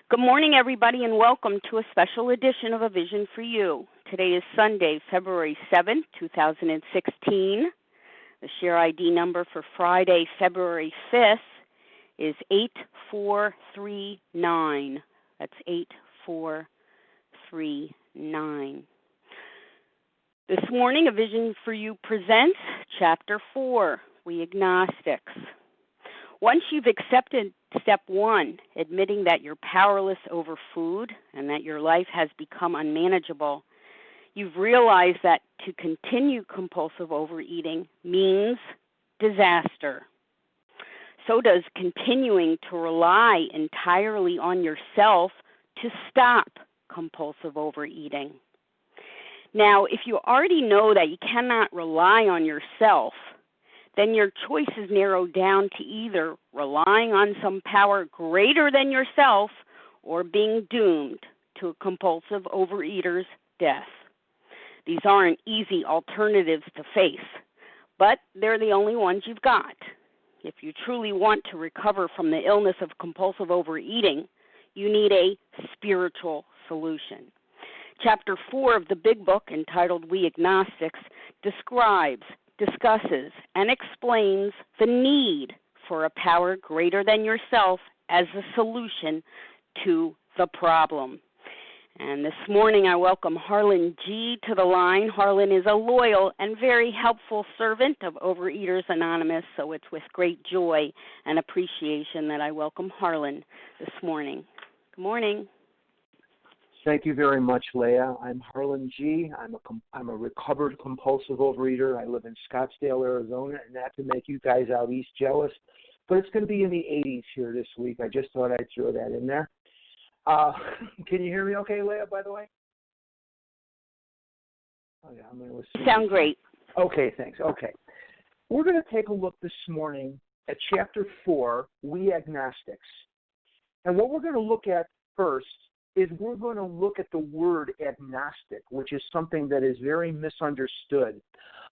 Good morning, everybody, and welcome to a special edition of A Vision for You. Today is Sunday, February 7th, 2016. The share ID number for Friday, February 5th is 8439. That's 8439. This morning, A Vision for You presents Chapter 4, We Agnostics. Once you've accepted Step 1, admitting that you're powerless over food and that your life has become unmanageable, you've realized that to continue compulsive overeating means disaster. So does continuing to rely entirely on yourself to stop compulsive overeating. Now, if you already know that you cannot rely on yourself, then your choice is narrowed down to either relying on some power greater than yourself or being doomed to a compulsive overeater's death. These aren't easy alternatives to face, but they're the only ones you've got. If you truly want to recover from the illness of compulsive overeating, you need a spiritual solution. Chapter 4 of the big book, entitled We Agnostics, discusses and explains the need for a power greater than yourself as a solution to the problem. And this morning I welcome Harlan G to the line. Harlan is a loyal and very helpful servant of Overeaters Anonymous, so it's with great joy and appreciation that I welcome Harlan this morning. Good morning. Thank you very much, Leah. I'm Harlan G. I'm a recovered compulsive overeater. I live in Scottsdale, Arizona, and not to make you guys out east jealous, but it's going to be in the 80s here this week. I just thought I'd throw that in there. Can you hear me okay, Leah, by the way? Oh, yeah, I'm going to listen. Sound great. Okay, thanks. Okay. We're going to take a look this morning at Chapter 4, We Agnostics. And what we're going to look at first is we're going to look at the word agnostic, which is something that is very misunderstood.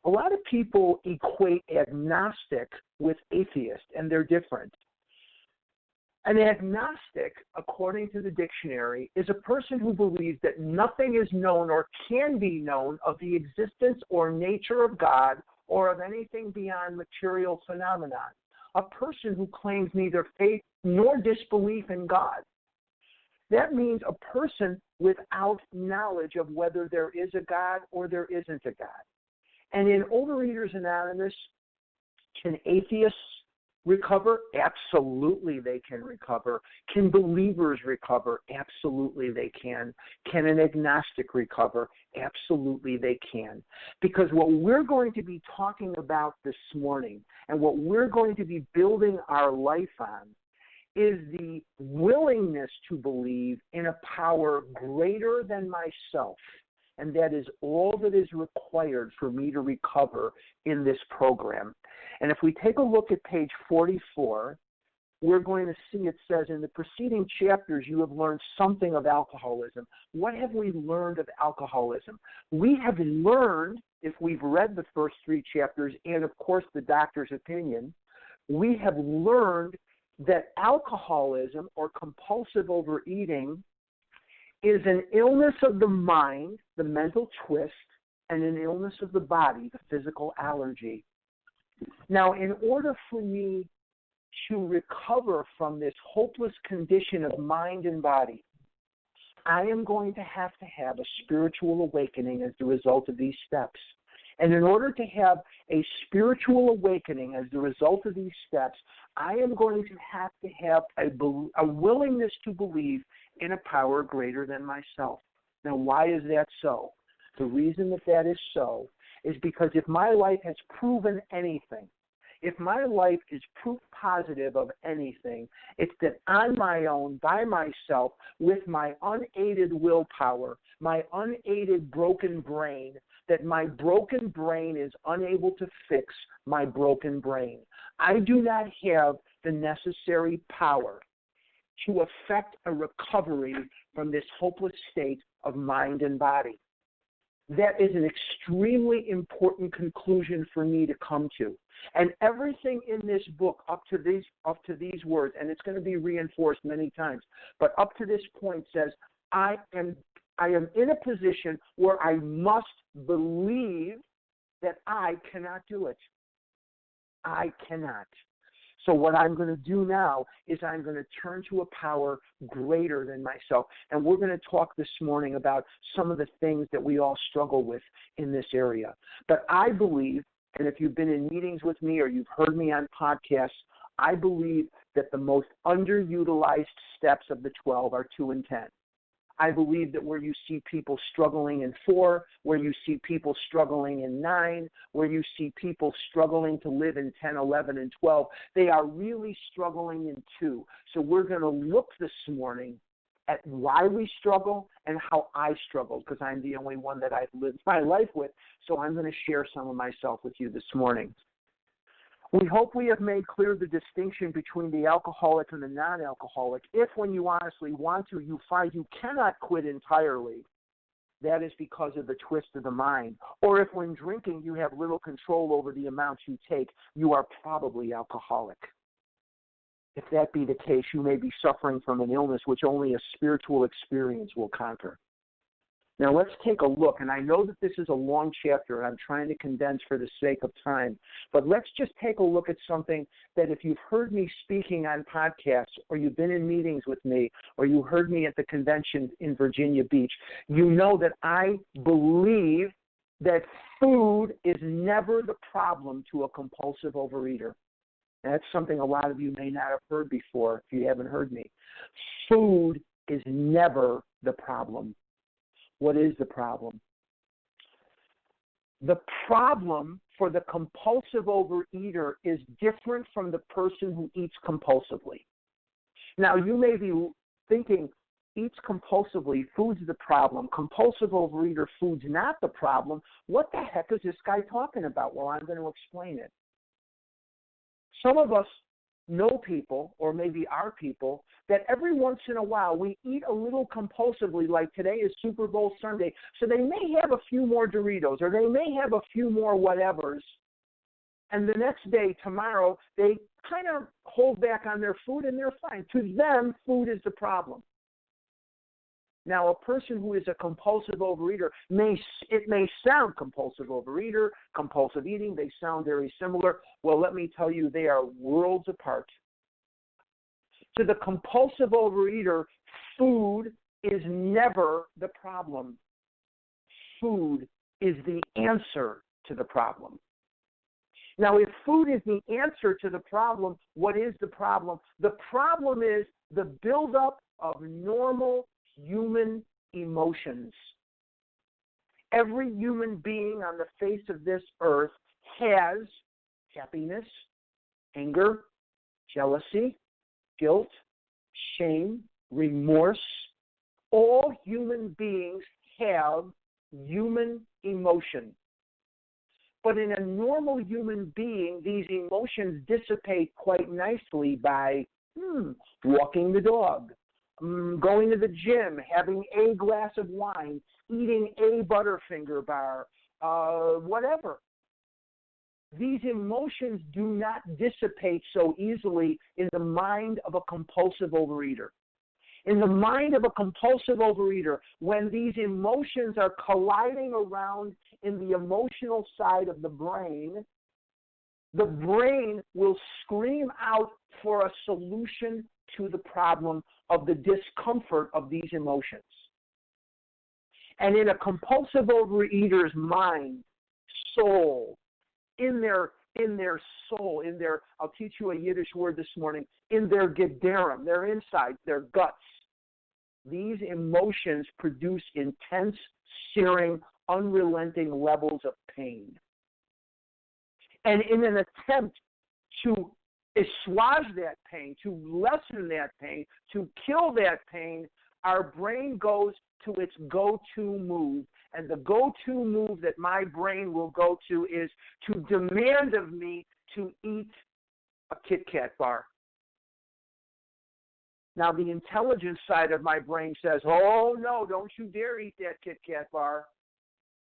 A lot of people equate agnostic with atheist, and they're different. An agnostic, according to the dictionary, is a person who believes that nothing is known or can be known of the existence or nature of God or of anything beyond material phenomenon. A person who claims neither faith nor disbelief in God. That means a person without knowledge of whether there is a God or there isn't a God. And in Overeaters Anonymous, can atheists recover? Absolutely they can recover. Can believers recover? Absolutely they can. Can an agnostic recover? Absolutely they can. Because what we're going to be talking about this morning and what we're going to be building our life on is the willingness to believe in a power greater than myself. And that is all that is required for me to recover in this program. And if we take a look at page 44, we're going to see it says, in the preceding chapters, you have learned something of alcoholism. What have we learned of alcoholism? We have learned, if we've read the first 3 chapters, and of course the doctor's opinion, we have learned that alcoholism or compulsive overeating is an illness of the mind, the mental twist, and an illness of the body, the physical allergy. Now, in order for me to recover from this hopeless condition of mind and body, I am going to have a spiritual awakening as the result of these steps. And in order to have a spiritual awakening as the result of these steps, I am going to have a willingness to believe in a power greater than myself. Now, why is that so? The reason that is so is because if my life has proven anything, if my life is proof positive of anything, it's that on my own, by myself, with my unaided willpower, my unaided broken brain, that my broken brain is unable to fix my broken brain. I do not have the necessary power to effect a recovery from this hopeless state of mind and body. That is an extremely important conclusion for me to come to. And everything in this book up to these words, and it's going to be reinforced many times, but up to this point says, I am in a position where I must believe that I cannot do it. I cannot. So what I'm going to do now is I'm going to turn to a power greater than myself. And we're going to talk this morning about some of the things that we all struggle with in this area. But I believe, and if you've been in meetings with me or you've heard me on podcasts, I believe that the most underutilized steps of the 12 are 2 and 10. I believe that where you see people struggling in 4, where you see people struggling in 9, where you see people struggling to live in 10, 11, and 12, they are really struggling in 2. So we're going to look this morning at why we struggle and how I struggle, because I'm the only one that I've lived my life with. So I'm going to share some of myself with you this morning. We hope we have made clear the distinction between the alcoholic and the non-alcoholic. If, when you honestly want to, you find you cannot quit entirely, that is because of the twist of the mind. Or if, when drinking, you have little control over the amounts you take, you are probably alcoholic. If that be the case, you may be suffering from an illness which only a spiritual experience will conquer. Now let's take a look, and I know that this is a long chapter, and I'm trying to condense for the sake of time, but let's just take a look at something that if you've heard me speaking on podcasts, or you've been in meetings with me, or you heard me at the convention in Virginia Beach, you know that I believe that food is never the problem to a compulsive overeater. And that's something a lot of you may not have heard before if you haven't heard me. Food is never the problem. What is the problem? The problem for the compulsive overeater is different from the person who eats compulsively. Now, you may be thinking, eats compulsively, food's the problem. Compulsive overeater, food's not the problem. What the heck is this guy talking about? Well, I'm going to explain it. Some of us know people, or maybe are people, that every once in a while we eat a little compulsively, like today is Super Bowl Sunday, so they may have a few more Doritos, or they may have a few more whatevers, and the next day, tomorrow, they kind of hold back on their food and they're fine. To them, food is the problem. Now, a person who is a compulsive overeater, it may sound compulsive overeater, compulsive eating, they sound very similar. Well, let me tell you, they are worlds apart. To the compulsive overeater, food is never the problem. Food is the answer to the problem. Now, if food is the answer to the problem, what is the problem? The problem is the buildup of normal human emotions. Every human being on the face of this earth has happiness, anger, jealousy, guilt, shame, remorse. All human beings have human emotion. But in a normal human being, these emotions dissipate quite nicely by walking the dog, going to the gym, having a glass of wine, eating a Butterfinger bar, whatever. These emotions do not dissipate so easily in the mind of a compulsive overeater. In the mind of a compulsive overeater, when these emotions are colliding around in the emotional side of the brain will scream out for a solution to the problem of the discomfort of these emotions. And in a compulsive overeater's mind, soul, in their soul, I'll teach you a Yiddish word this morning, in their gedarim, their insides, their guts, these emotions produce intense, searing, unrelenting levels of pain. And in an attempt to assuage that pain, to lessen that pain, to kill that pain, our brain goes to its go-to move. And the go-to move that my brain will go to is to demand of me to eat a Kit Kat bar. Now, the intelligence side of my brain says, oh, no, don't you dare eat that Kit Kat bar.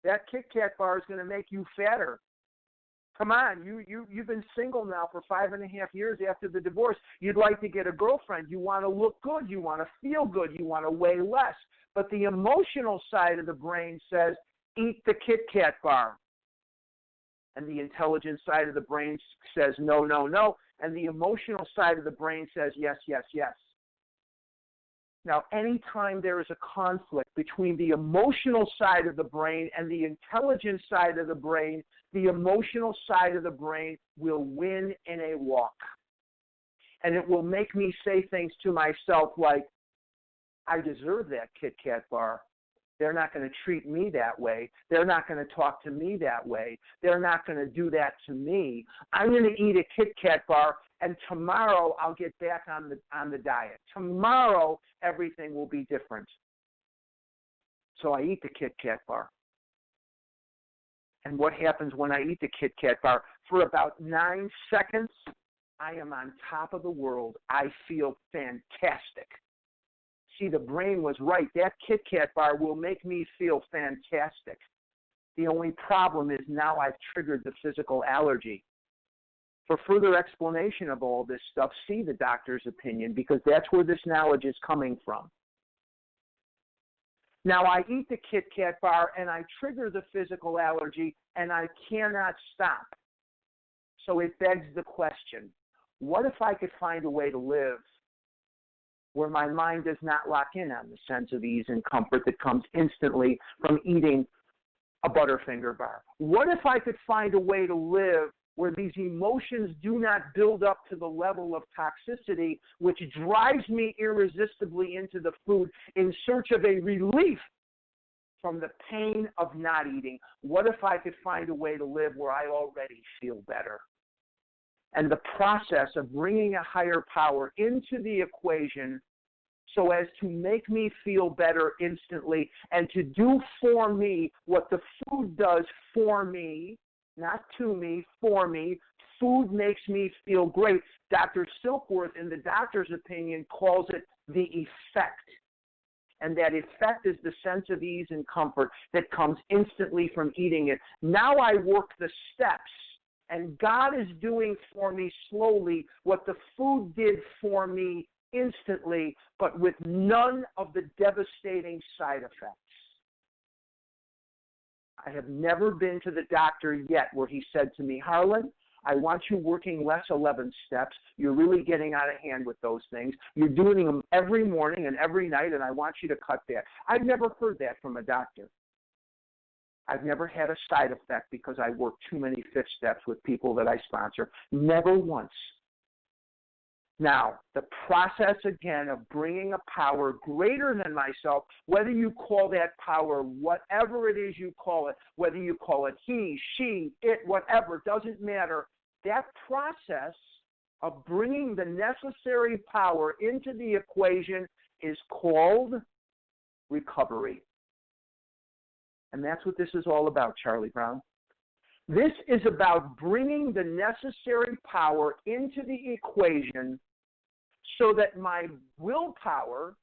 That Kit Kat bar is going to make you fatter. Come on, you've been single now for 5.5 years after the divorce. You'd like to get a girlfriend. You want to look good. You want to feel good. You want to weigh less. But the emotional side of the brain says, eat the Kit Kat bar. And the intelligent side of the brain says, no, no, no. And the emotional side of the brain says, yes, yes, yes. Now, anytime there is a conflict between the emotional side of the brain and the intelligent side of the brain, the emotional side of the brain will win in a walk. And it will make me say things to myself like, I deserve that Kit Kat bar. They're not going to treat me that way. They're not going to talk to me that way. They're not going to do that to me. I'm going to eat a Kit Kat bar, and tomorrow I'll get back on the diet. Tomorrow everything will be different. So I eat the Kit Kat bar. And what happens when I eat the Kit Kat bar? For about 9 seconds, I am on top of the world. I feel fantastic. See, the brain was right. That Kit Kat bar will make me feel fantastic. The only problem is now I've triggered the physical allergy. For further explanation of all this stuff, see the doctor's opinion, because that's where this knowledge is coming from. Now I eat the Kit Kat bar and I trigger the physical allergy and I cannot stop. So it begs the question, what if I could find a way to live where my mind does not lock in on the sense of ease and comfort that comes instantly from eating a Butterfinger bar? What if I could find a way to live where these emotions do not build up to the level of toxicity, which drives me irresistibly into the food in search of a relief from the pain of not eating? What if I could find a way to live where I already feel better? And the process of bringing a higher power into the equation so as to make me feel better instantly and to do for me what the food does for me, not to me, for me. Food makes me feel great. Dr. Silkworth, in the doctor's opinion, calls it the effect. And that effect is the sense of ease and comfort that comes instantly from eating it. Now I work the steps. And God is doing for me slowly what the food did for me instantly, but with none of the devastating side effects. I have never been to the doctor yet where he said to me, Harlan, I want you working less 11 steps. You're really getting out of hand with those things. You're doing them every morning and every night, and I want you to cut back. I've never heard that from a doctor. I've never had a side effect because I work too many fifth steps with people that I sponsor. Never once. Now, the process again of bringing a power greater than myself, whether you call that power whatever it is you call it, whether you call it he, she, it, whatever, doesn't matter. That process of bringing the necessary power into the equation is called recovery. And that's what this is all about, Charlie Brown. This is about bringing the necessary power into the equation so that my willpower,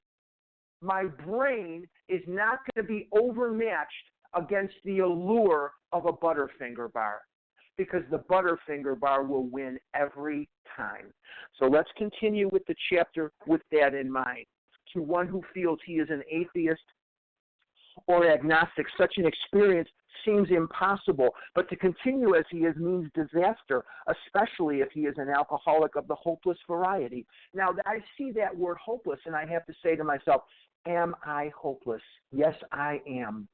my brain, is not going to be overmatched against the allure of a Butterfinger bar, because the Butterfinger bar will win every time. So let's continue with the chapter with that in mind. To one who feels he is an atheist or agnostic, such an experience seems impossible, but to continue as he is means disaster, especially if he is an alcoholic of the hopeless variety. Now, I see that word hopeless, and I have to say to myself, am I hopeless? Yes, I am.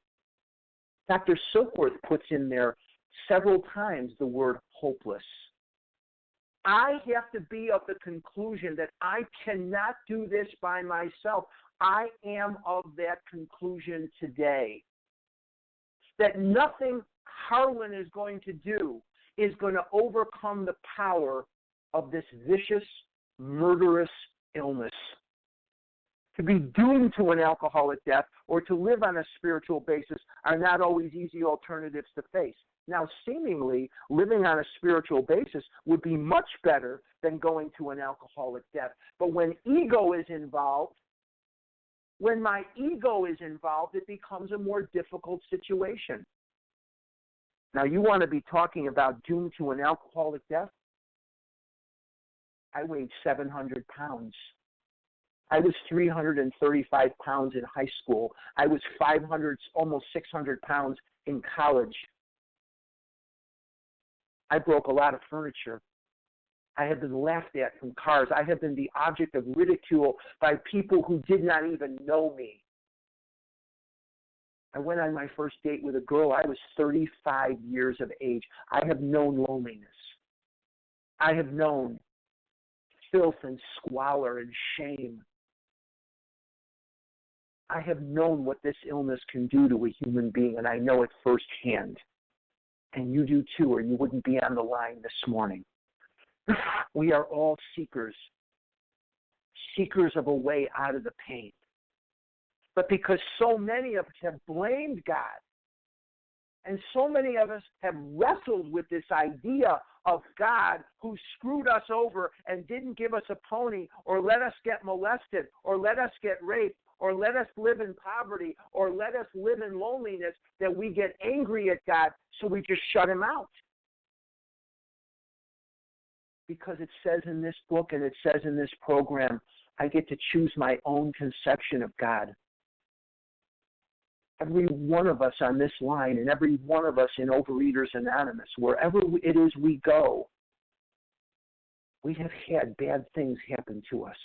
Dr. Silkworth puts in there several times the word hopeless. I have to be of the conclusion that I cannot do this by myself. I am of that conclusion today. That nothing Harlan is going to do is going to overcome the power of this vicious, murderous illness. To be doomed to an alcoholic death or to live on a spiritual basis are not always easy alternatives to face. Now, seemingly, living on a spiritual basis would be much better than going to an alcoholic death. But when ego is involved, when my ego is involved, it becomes a more difficult situation. Now, you want to be talking about doomed to an alcoholic death? I weighed 700 pounds. I was 335 pounds in high school. I was 500, almost 600 pounds in college. I broke a lot of furniture. I have been laughed at from cars. I have been the object of ridicule by people who did not even know me. I went on my first date with a girl. I was 35 years of age. I have known loneliness. I have known filth and squalor and shame. I have known what this illness can do to a human being, and I know it firsthand. And you do too, or you wouldn't be on the line this morning. We are all seekers of a way out of the pain. But because so many of us have blamed God, and so many of us have wrestled with this idea of God who screwed us over and didn't give us a pony, or let us get molested, or let us get raped, or let us live in poverty, or let us live in loneliness, that we get angry at God, so we just shut him out. Because it says in this book and it says in this program, I get to choose my own conception of God. Every one of us on this line and every one of us in Overeaters Anonymous, wherever it is we go, we have had bad things happen to us.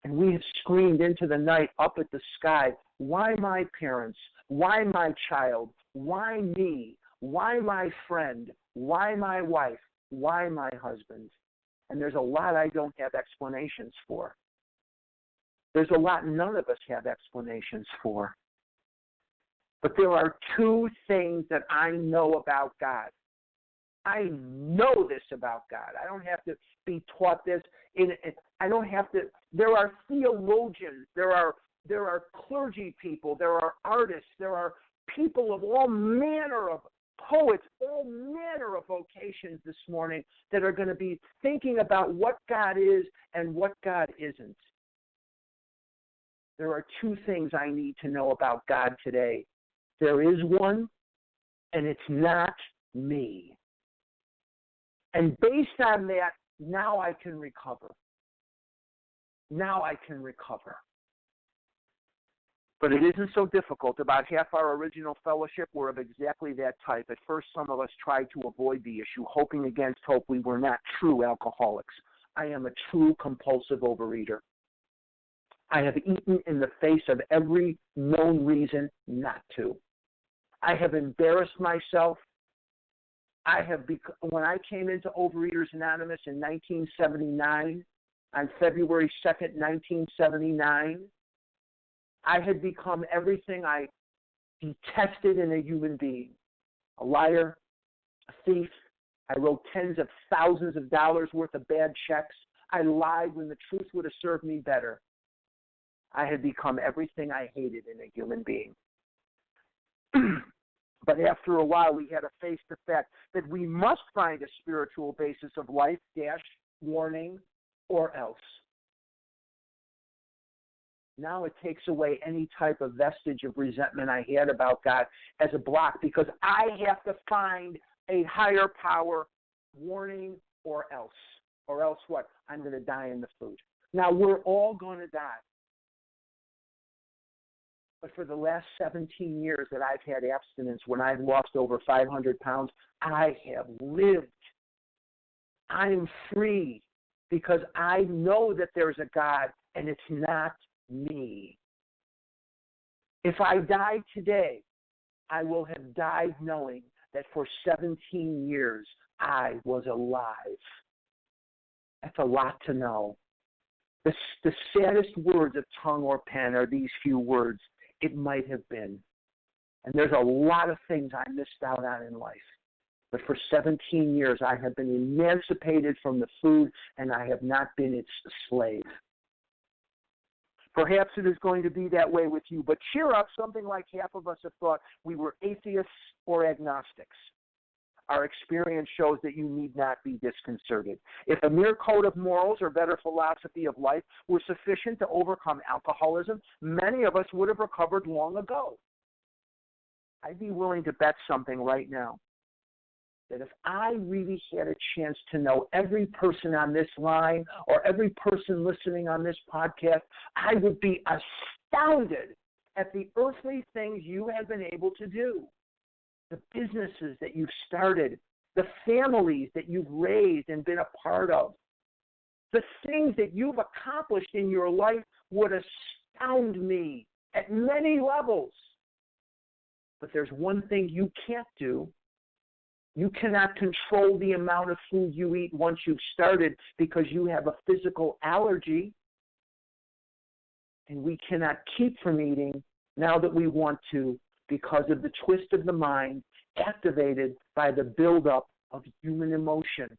And we have screamed into the night up at the sky, why my parents? Why my child? Why me? Why my friend? Why my wife? Why my husband? And there's a lot I don't have explanations for. There's a lot none of us have explanations for. But there are two things that I know about God. I know this about God. I don't have to be taught this. I don't have to. There are theologians. There are clergy people. There are artists. There are people of all manner of poets, all manner of vocations this morning that are going to be thinking about what God is and what God isn't. There are two things I need to know about God today. There is one, and it's not me. And based on that, now I can recover. Now I can recover. But it isn't so difficult. About half our original fellowship were of exactly that type. At first, some of us tried to avoid the issue, hoping against hope we were not true alcoholics. I am a true compulsive overeater. I have eaten in the face of every known reason not to. I have embarrassed myself. When I came into Overeaters Anonymous in 1979, on February 2nd, 1979, I had become everything I detested in a human being. A liar, a thief. I wrote tens of thousands of dollars worth of bad checks. I lied when the truth would have served me better. I had become everything I hated in a human being. But after a while, we had to face the fact that we must find a spiritual basis of life, warning, or else. Now it takes away any type of vestige of resentment I had about God as a block, because I have to find a higher power, warning, or else. Or else what? I'm going to die in the food. Now, we're all going to die. But for the last 17 years that I've had abstinence, when I've lost over 500 pounds, I have lived. I'm free because I know that there's a God and it's not me. If I die today, I will have died knowing that for 17 years I was alive. That's a lot to know. The saddest words of tongue or pen are these few words: it might have been. And there's a lot of things I missed out on in life. But for 17 years, I have been emancipated from the food, and I have not been its slave. Perhaps it is going to be that way with you, but cheer up. Something like half of us have thought we were atheists or agnostics. Our experience shows that you need not be disconcerted. If a mere code of morals or better philosophy of life were sufficient to overcome alcoholism, many of us would have recovered long ago. I'd be willing to bet something right now that if I really had a chance to know every person on this line or every person listening on this podcast, I would be astounded at the earthly things you have been able to do, the businesses that you've started, the families that you've raised and been a part of. The things that you've accomplished in your life would astound me at many levels. But there's one thing you can't do. You cannot control the amount of food you eat once you've started because you have a physical allergy. And we cannot keep from eating now that we want to because of the twist of the mind activated by the buildup of human emotion.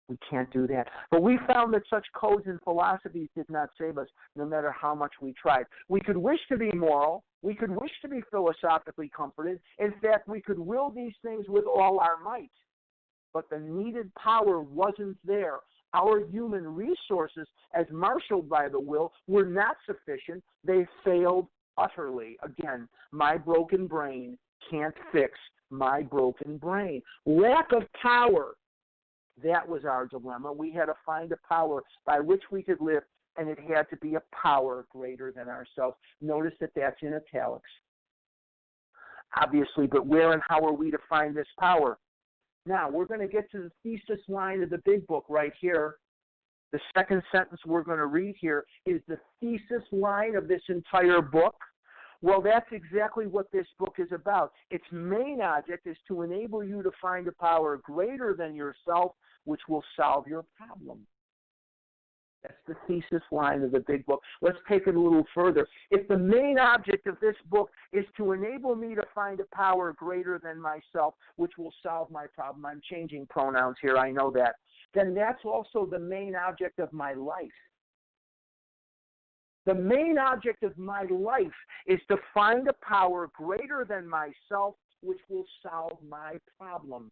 We can't do that. But we found that such codes and philosophies did not save us, no matter how much we tried. We could wish to be moral. We could wish to be philosophically comforted. In fact, we could will these things with all our might. But the needed power wasn't there. Our human resources, as marshaled by the will, were not sufficient. They failed utterly. Again, my broken brain can't fix my broken brain. Lack of power. That was our dilemma. We had to find a power by which we could live, and it had to be a power greater than ourselves. Notice that that's in italics. Obviously, but where and how are we to find this power? Now, we're going to get to the thesis line of the big book right here. The second sentence we're going to read here is the thesis line of this entire book. Well, that's exactly what this book is about. Its main object is to enable you to find a power greater than yourself, which will solve your problem. That's the thesis line of the big book. Let's take it a little further. If the main object of this book is to enable me to find a power greater than myself, which will solve my problem, I'm changing pronouns here, I know that, then that's also the main object of my life. The main object of my life is to find a power greater than myself, which will solve my problem.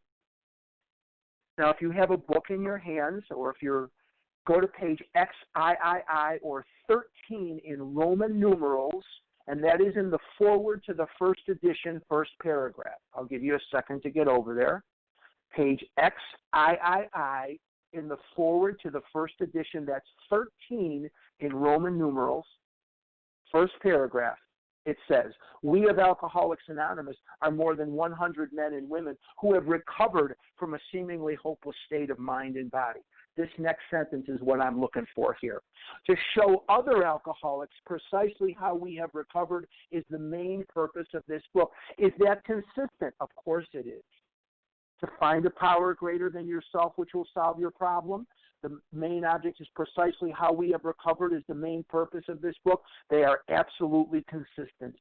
Now, if you have a book in your hands, or if you're go to page XIII or 13 in Roman numerals, and that is in the foreword to the first edition, first paragraph. I'll give you a second to get over there. Page XIII in the foreword to the first edition, that's 13 in Roman numerals, first paragraph. It says, we of Alcoholics Anonymous are more than 100 men and women who have recovered from a seemingly hopeless state of mind and body. This next sentence is what I'm looking for here. To show other alcoholics precisely how we have recovered is the main purpose of this book. Is that consistent? Of course it is. To find a power greater than yourself which will solve your problem. The main object is precisely how we have recovered is the main purpose of this book. They are absolutely consistent.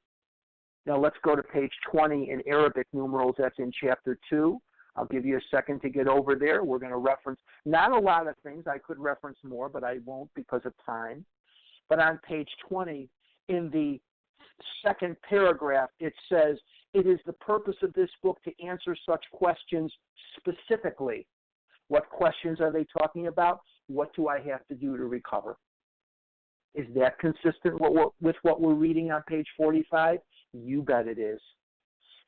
Now let's go to page 20 in Arabic numerals. That's in chapter 2. I'll give you a second to get over there. We're going to reference not a lot of things. I could reference more, but I won't because of time. But on page 20, in the second paragraph, it says, it is the purpose of this book to answer such questions specifically. What questions are they talking about? What do I have to do to recover? Is that consistent with what we're reading on page 45? You bet it is.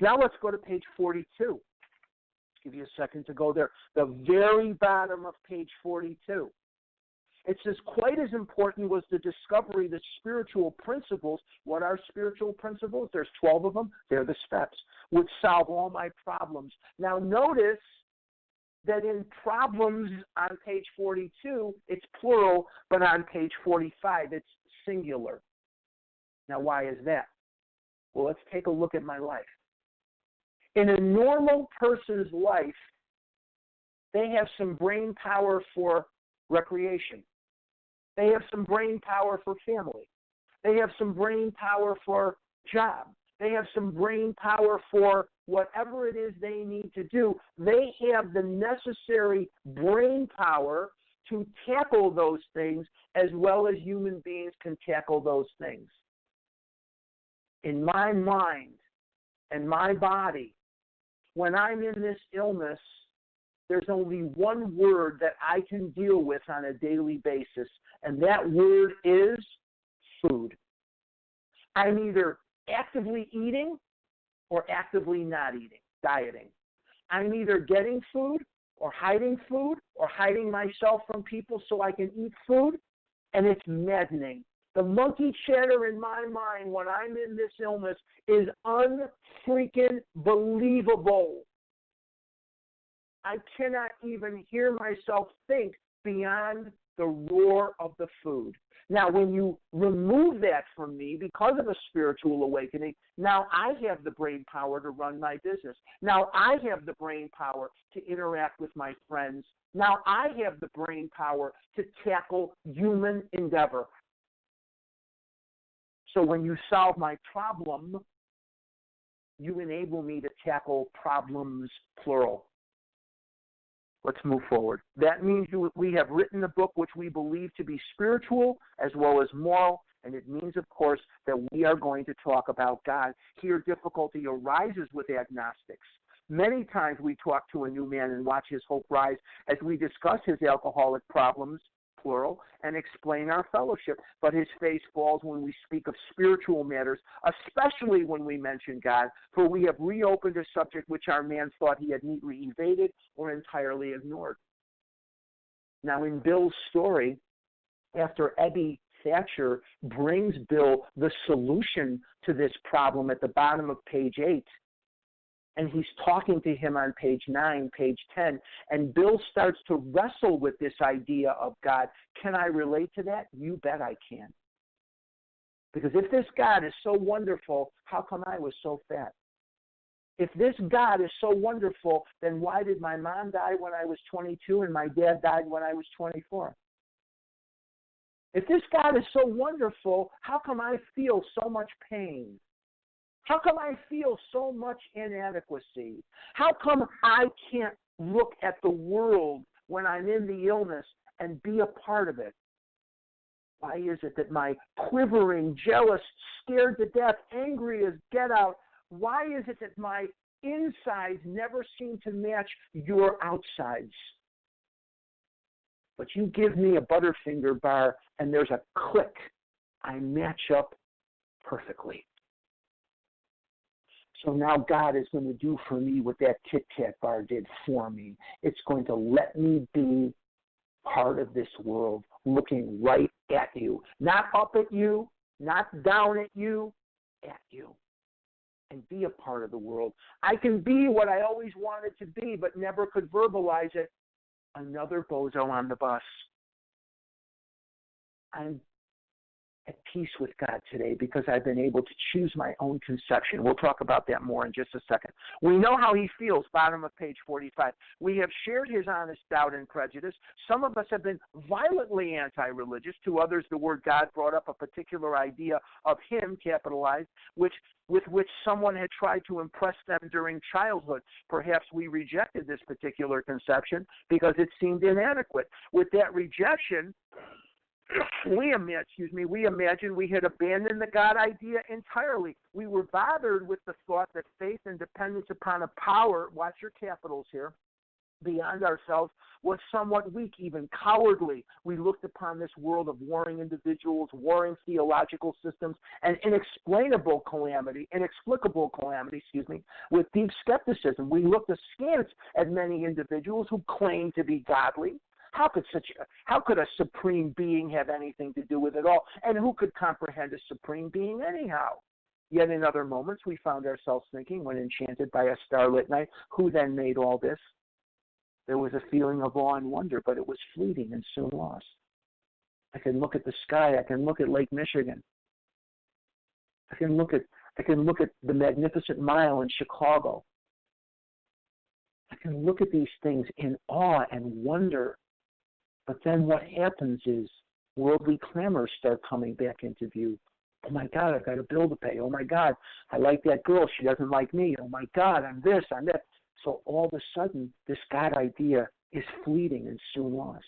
Now let's go to page 42. Give you a second to go there. The very bottom of page 42. It says, quite as important was the discovery that spiritual principles, what are spiritual principles? There's 12 of them. They're the steps, would solve all my problems. Now notice that in problems on page 42, it's plural, but on page 45, it's singular. Now why is that? Well, let's take a look at my life. In a normal person's life, they have some brain power for recreation. They have some brain power for family. They have some brain power for job. They have some brain power for whatever it is they need to do. They have the necessary brain power to tackle those things as well as human beings can tackle those things. In my mind and my body, when I'm in this illness, there's only one word that I can deal with on a daily basis, and that word is food. I'm either actively eating or actively not eating, dieting. I'm either getting food or hiding myself from people so I can eat food, and it's maddening. The monkey chatter in my mind when I'm in this illness is unfreaking believable. I cannot even hear myself think beyond the roar of the food. Now, when you remove that from me because of a spiritual awakening, now I have the brain power to run my business. Now I have the brain power to interact with my friends. Now I have the brain power to tackle human endeavor. So when you solve my problem, you enable me to tackle problems, plural. Let's move forward. That means we have written a book which we believe to be spiritual as well as moral, and it means, of course, that we are going to talk about God. Here, difficulty arises with agnostics. Many times we talk to a new man and watch his hope rise as we discuss his alcoholic problems, plural, and explain our fellowship. But his face falls when we speak of spiritual matters, especially when we mention God, for we have reopened a subject which our man thought he had neatly evaded or entirely ignored. Now, in Bill's story, after Ebby Thatcher brings Bill the solution to this problem at the bottom of page 8, and he's talking to him on page 9, page 10, and Bill starts to wrestle with this idea of God. Can I relate to that? You bet I can. Because if this God is so wonderful, how come I was so fat? If this God is so wonderful, then why did my mom die when I was 22 and my dad died when I was 24? If this God is so wonderful, how come I feel so much pain? How come I feel so much inadequacy? How come I can't look at the world when I'm in the illness and be a part of it? Why is it that my quivering, jealous, scared to death, angry as get out, why is it that my insides never seem to match your outsides? But you give me a Butterfinger bar and there's a click. I match up perfectly. So now God is going to do for me what that Kit Kat bar did for me. It's going to let me be part of this world, looking right at you. Not up at you, not down at you, and be a part of the world. I can be what I always wanted to be, but never could verbalize it. Another bozo on the bus. I'm at peace with God today because I've been able to choose my own conception. We'll talk about that more in just a second. We know how he feels, bottom of page 45. We have shared his honest doubt and prejudice. Some of us have been violently anti-religious. To others, the word God brought up a particular idea of him, capitalized, with which someone had tried to impress them during childhood. Perhaps we rejected this particular conception because it seemed inadequate. With that rejection, we imagined we had abandoned the God idea entirely. We were bothered with the thought that faith and dependence upon a power, watch your capitals here, beyond ourselves was somewhat weak, even cowardly. We looked upon this world of warring individuals, warring theological systems, and inexplicable calamity, with deep skepticism. We looked askance at many individuals who claimed to be godly. How could a supreme being have anything to do with it all? And who could comprehend a supreme being anyhow? Yet in other moments we found ourselves thinking, when enchanted by a starlit night, who then made all this? There was a feeling of awe and wonder, but it was fleeting and soon lost. I can look at the sky. I can look at Lake Michigan. I can look at the Magnificent Mile in Chicago. I can look at these things in awe and wonder. But then what happens is worldly clamors start coming back into view. Oh, my God, I've got a bill to pay. Oh, my God, I like that girl. She doesn't like me. Oh, my God, I'm this, I'm that. So all of a sudden, this God idea is fleeting and soon lost.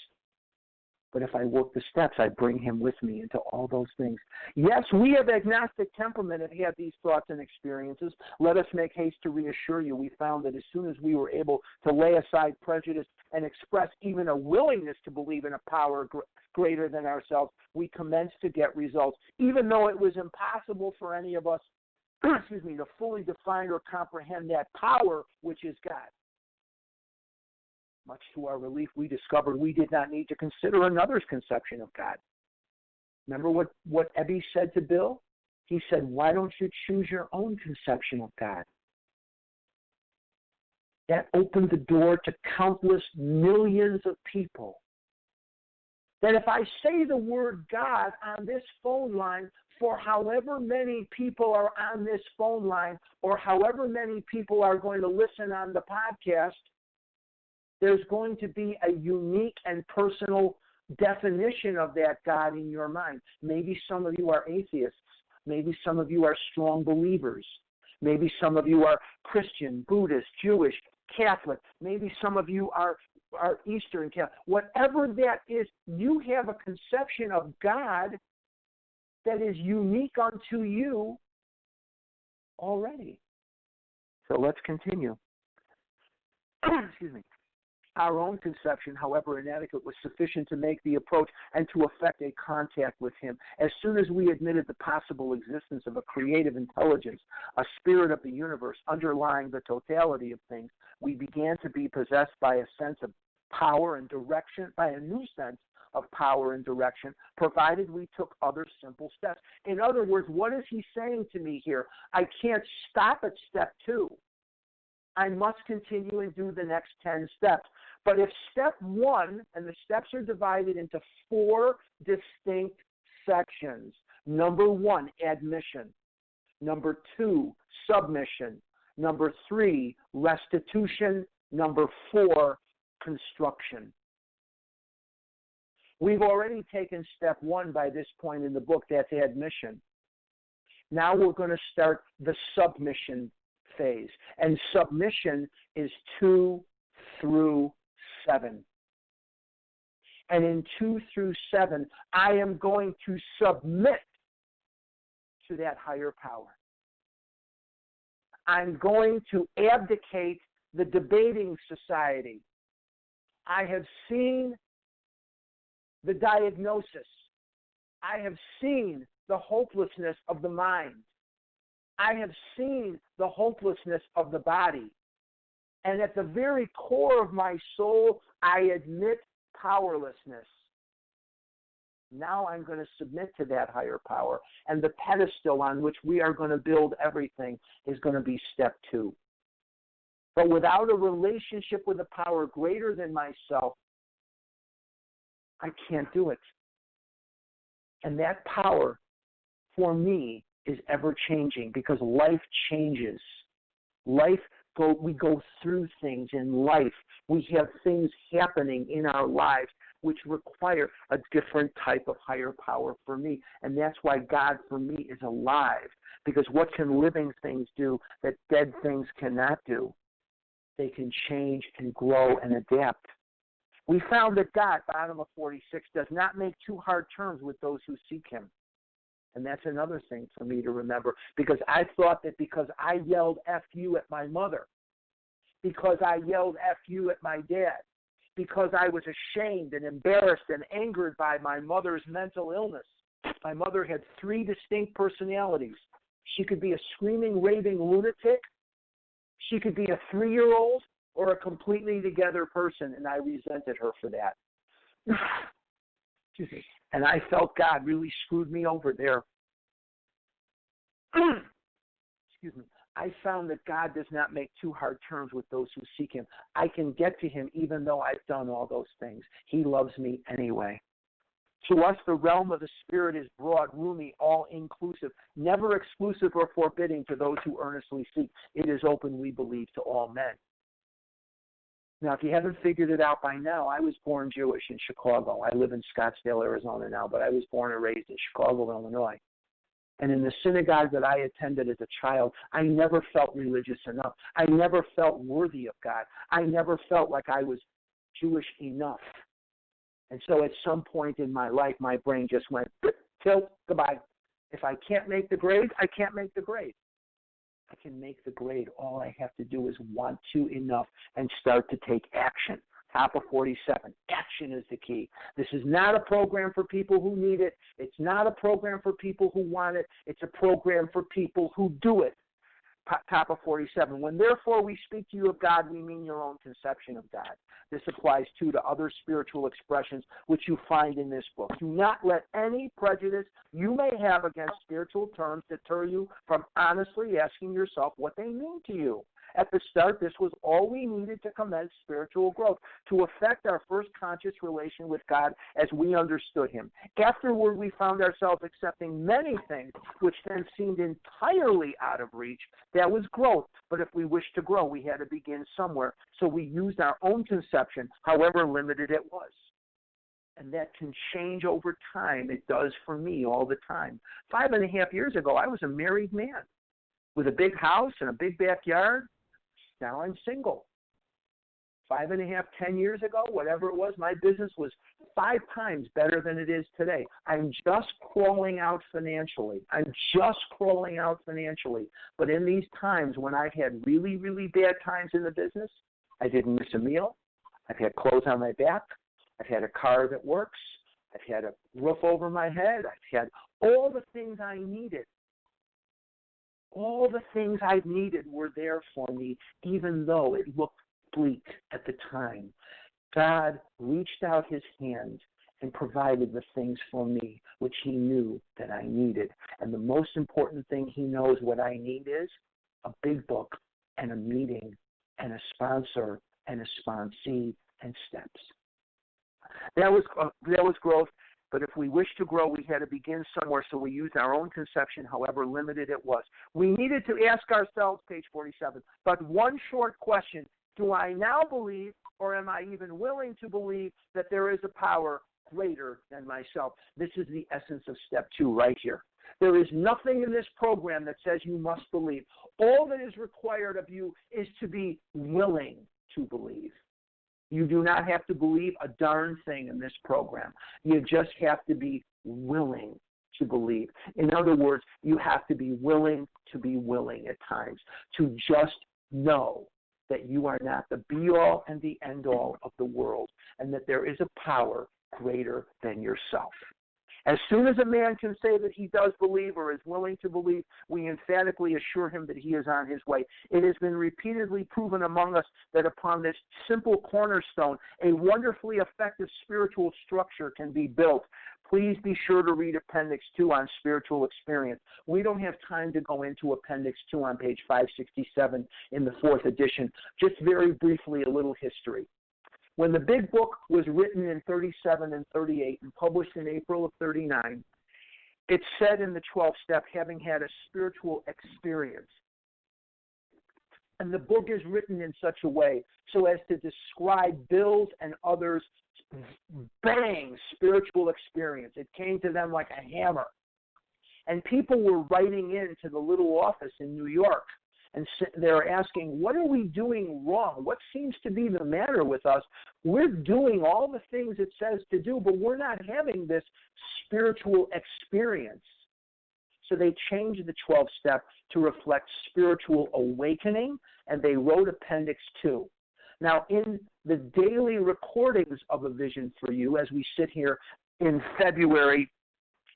But if I work the steps, I bring him with me into all those things. Yes, we of agnostic temperament have had these thoughts and experiences. Let us make haste to reassure you. We found that as soon as we were able to lay aside prejudice and express even a willingness to believe in a power greater than ourselves, we commenced to get results. Even though it was impossible for any of us to fully define or comprehend that power which is God. Much to our relief, we discovered we did not need to consider another's conception of God. Remember what Ebby said to Bill? He said, why don't you choose your own conception of God? That opened the door to countless millions of people. That if I say the word God on this phone line, for however many people are on this phone line, or however many people are going to listen on the podcast, there's going to be a unique and personal definition of that God in your mind. Maybe some of you are atheists. Maybe some of you are strong believers. Maybe some of you are Christian, Buddhist, Jewish, Catholic. Maybe some of you are Eastern Catholic. Whatever that is, you have a conception of God that is unique unto you already. So let's continue. Excuse me. Our own conception, however inadequate, was sufficient to make the approach and to effect a contact with him. As soon as we admitted the possible existence of a creative intelligence, a spirit of the universe underlying the totality of things, we began to be possessed by a sense of power and direction, by a new sense of power and direction, provided we took other simple steps. In other words, what is he saying to me here? I can't stop at step 2. I must continue and do the next 10 steps. But if step 1, and the steps are divided into 4 distinct sections. Number 1, admission. Number 2, submission. Number 3, restitution. Number 4, construction. We've already taken step 1 by this point in the book. That's admission. Now we're going to start the submission phase. And submission is 2 through 7. And in 2 through 7, I am going to submit to that higher power. I'm going to abdicate the debating society. I have seen the diagnosis. I have seen the hopelessness of the mind. I have seen the hopelessness of the body. And at the very core of my soul, I admit powerlessness. Now I'm going to submit to that higher power. And the pedestal on which we are going to build everything is going to be step 2. But without a relationship with a power greater than myself, I can't do it. And that power, for me, is ever changing because life changes. We go through things in life. We have things happening in our lives which require a different type of higher power for me. And that's why God for me is alive. Because what can living things do that dead things cannot do? They can change and grow and adapt. We found that God, bottom of 46, does not make too hard terms with those who seek him. And that's another thing for me to remember, because I thought that because I yelled F you at my mother, because I yelled F you at my dad, because I was ashamed and embarrassed and angered by my mother's mental illness. My mother had 3 distinct personalities. She could be a screaming, raving lunatic. She could be a 3-year-old or a completely together person, and I resented her for that. And I felt God really screwed me over there. Excuse me. I found that God does not make too hard terms with those who seek him. I can get to him even though I've done all those things. He loves me anyway. To us, the realm of the Spirit is broad, roomy, all-inclusive, never exclusive or forbidding to those who earnestly seek. It is open, we believe, to all men. Now, if you haven't figured it out by now, I was born Jewish in Chicago. I live in Scottsdale, Arizona now, but I was born and raised in Chicago, Illinois. And in the synagogue that I attended as a child, I never felt religious enough. I never felt worthy of God. I never felt like I was Jewish enough. And so at some point in my life, my brain just went, tilt, goodbye. If I can't make the grade, I can't make the grade. I can make the grade. All I have to do is want to enough and start to take action. Top of 47. Action is the key. This is not a program for people who need it. It's not a program for people who want it. It's a program for people who do it. top of 47. When therefore we speak to you of God, we mean your own conception of God. This applies too to other spiritual expressions which you find in this book. Do not let any prejudice you may have against spiritual terms deter you from honestly asking yourself what they mean to you. At the start, this was all we needed to commence spiritual growth, to affect our first conscious relation with God as we understood Him. Afterward, we found ourselves accepting many things which then seemed entirely out of reach. That was growth, but if we wished to grow, we had to begin somewhere. So we used our own conception, however limited it was. And that can change over time. It does for me all the time. 5.5 years ago, I was a married man with a big house and a big backyard. Now I'm single. 5.5, 10 years ago, whatever it was, my business was 5 times better than it is today. I'm just crawling out financially. But in these times when I've had really, really bad times in the business, I didn't miss a meal. I've had clothes on my back. I've had a car that works. I've had a roof over my head. I've had all the things I needed. All the things I needed were there for me, even though it looked bleak at the time. God reached out His hand and provided the things for me which He knew that I needed. And the most important thing He knows what I need is a big book and a meeting and a sponsor and a sponsee and steps. That was growth. But if we wish to grow, we had to begin somewhere, so we used our own conception, however limited it was. We needed to ask ourselves, page 47, but one short question: do I now believe, or am I even willing to believe, that there is a power greater than myself? This is the essence of step 2 right here. There is nothing in this program that says you must believe. All that is required of you is to be willing to believe. You do not have to believe a darn thing in this program. You just have to be willing to believe. In other words, you have to be willing at times, to just know that you are not the be-all and the end-all of the world, and that there is a power greater than yourself. As soon as a man can say that he does believe or is willing to believe, we emphatically assure him that he is on his way. It has been repeatedly proven among us that upon this simple cornerstone, a wonderfully effective spiritual structure can be built. Please be sure to read Appendix 2 on spiritual experience. We don't have time to go into Appendix 2 on page 567 in the 4th edition. Just very briefly, a little history. When the big book was written in 37 and 38 and published in April of 39, it said in the 12th step, having had a spiritual experience. And the book is written in such a way so as to describe Bill's and others' bang spiritual experience. It came to them like a hammer. And people were writing in to the little office in New York. And they're asking, what are we doing wrong? What seems to be the matter with us? We're doing all the things it says to do, but we're not having this spiritual experience. So they changed the 12th step to reflect spiritual awakening, and they wrote Appendix 2. Now, in the daily recordings of A Vision for You, as we sit here in February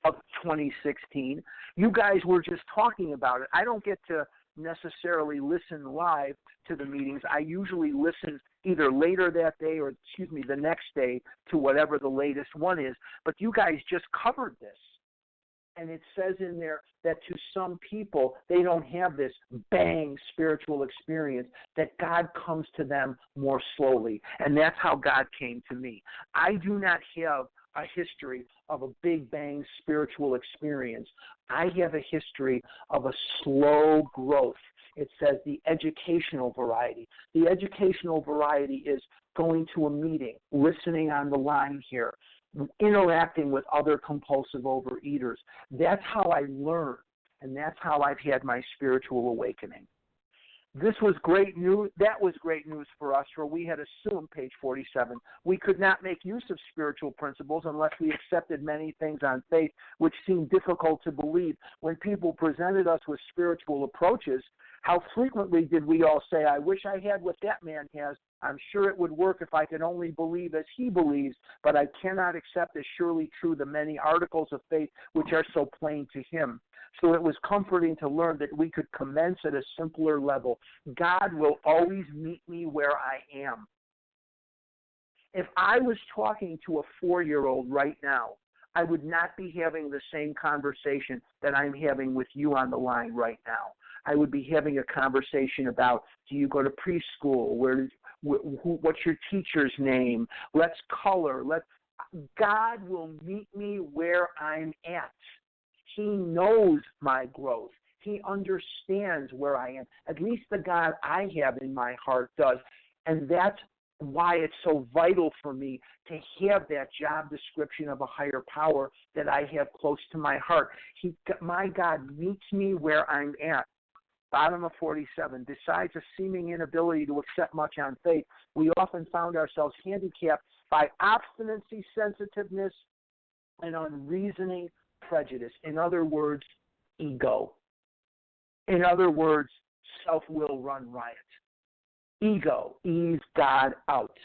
of 2016, you guys were just talking about it. I don't get to necessarily listen live to the meetings. I usually listen either later that day or, the next day to whatever the latest one is. But you guys just covered this. And it says in there that to some people, they don't have this bang spiritual experience, that God comes to them more slowly. And that's how God came to me. I do not have a history of a big bang spiritual experience. I have a history of a slow growth. It says the educational variety. The educational variety is going to a meeting, listening on the line here, interacting with other compulsive overeaters. That's how I learn, and that's how I've had my spiritual awakening. This was great news. That was great news for us, for we had assumed, page 47, we could not make use of spiritual principles unless we accepted many things on faith which seemed difficult to believe. When people presented us with spiritual approaches, how frequently did we all say, I wish I had what that man has. I'm sure it would work if I could only believe as he believes, but I cannot accept as surely true the many articles of faith which are so plain to him. So it was comforting to learn that we could commence at a simpler level. God will always meet me where I am. If I was talking to a 4-year-old right now, I would not be having the same conversation that I'm having with you on the line right now. I would be having a conversation about, do you go to preschool? What's your teacher's name? Let's color. God will meet me where I'm at. He knows my growth. He understands where I am. At least the God I have in my heart does. And that's why it's so vital for me to have that job description of a higher power that I have close to my heart. My God meets me where I'm at. Bottom of 47. Besides a seeming inability to accept much on faith, we often found ourselves handicapped by obstinacy, sensitiveness, and unreasoning prejudice. In other words, ego. In other words, self-will run riot. Ego ease God out.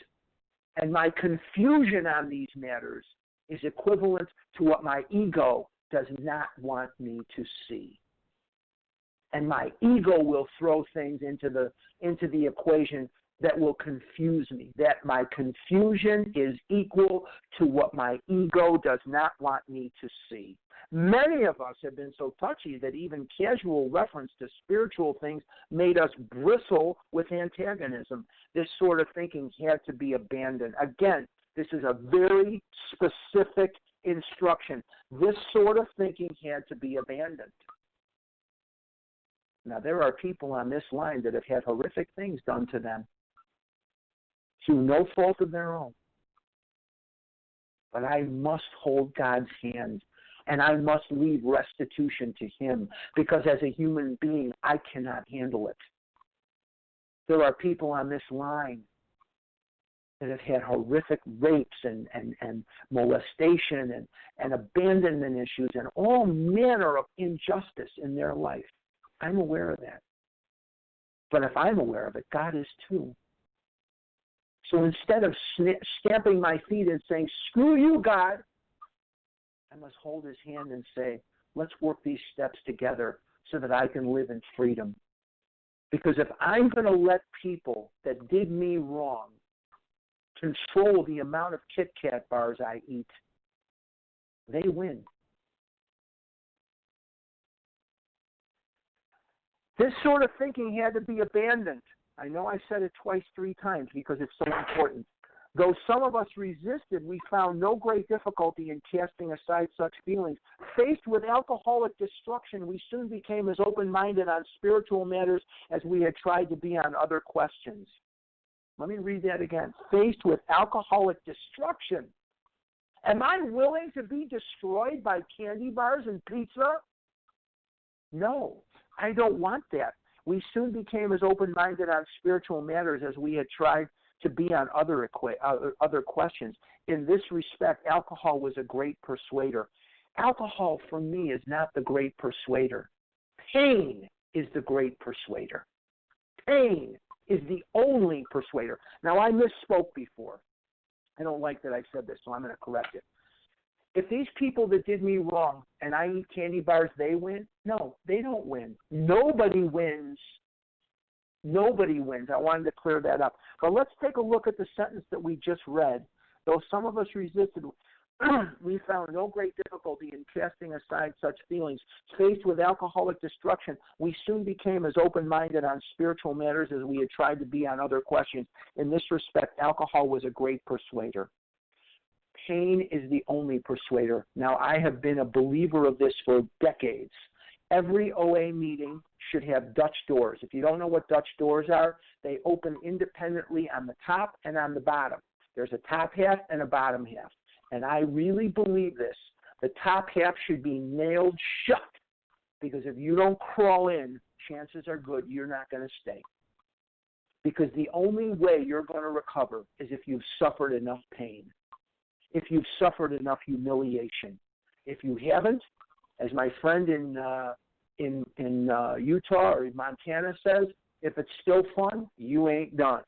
And my confusion on these matters is equivalent to what my ego does not want me to see. And my ego will throw things into the equation that will confuse me. That my confusion is equal to what my ego does not want me to see. Many of us have been so touchy that even casual reference to spiritual things made us bristle with antagonism. This sort of thinking had to be abandoned. Again, this is a very specific instruction. This sort of thinking had to be abandoned. Now, there are people on this line that have had horrific things done to them through no fault of their own. But I must hold God's hand, and I must leave restitution to Him, because as a human being, I cannot handle it. There are people on this line that have had horrific rapes and molestation and abandonment issues and all manner of injustice in their life. I'm aware of that. But if I'm aware of it, God is too. So instead of stamping my feet and saying, screw you, God, I must hold His hand and say, let's work these steps together so that I can live in freedom. Because if I'm going to let people that did me wrong control the amount of Kit Kat bars I eat, they win. This sort of thinking had to be abandoned. I know I said it twice, 3 times because it's so important. Though some of us resisted, we found no great difficulty in casting aside such feelings. Faced with alcoholic destruction, we soon became as open-minded on spiritual matters as we had tried to be on other questions. Let me read that again. Faced with alcoholic destruction, am I willing to be destroyed by candy bars and pizza? No, I don't want that. We soon became as open-minded on spiritual matters as we had tried to be on other questions. In this respect, alcohol was a great persuader. Alcohol, for me, is not the great persuader. Pain is the great persuader. Pain is the only persuader. Now, I misspoke before. I don't like that I said this, so I'm going to correct it. If these people that did me wrong and I eat candy bars, they win? No, they don't win. Nobody wins. Nobody wins. I wanted to clear that up. But let's take a look at the sentence that we just read. Though some of us resisted, we found no great difficulty in casting aside such feelings. Faced with alcoholic destruction, we soon became as open-minded on spiritual matters as we had tried to be on other questions. In this respect, alcohol was a great persuader. Pain is the only persuader. Now, I have been a believer of this for decades. Every OA meeting should have Dutch doors. If you don't know what Dutch doors are, they open independently on the top and on the bottom. There's a top half and a bottom half. And I really believe this. The top half should be nailed shut, because if you don't crawl in, chances are good you're not going to stay. Because the only way you're going to recover is if you've suffered enough pain. If you've suffered enough humiliation. If you haven't, as my friend in Utah or Montana says, if it's still fun, you ain't done.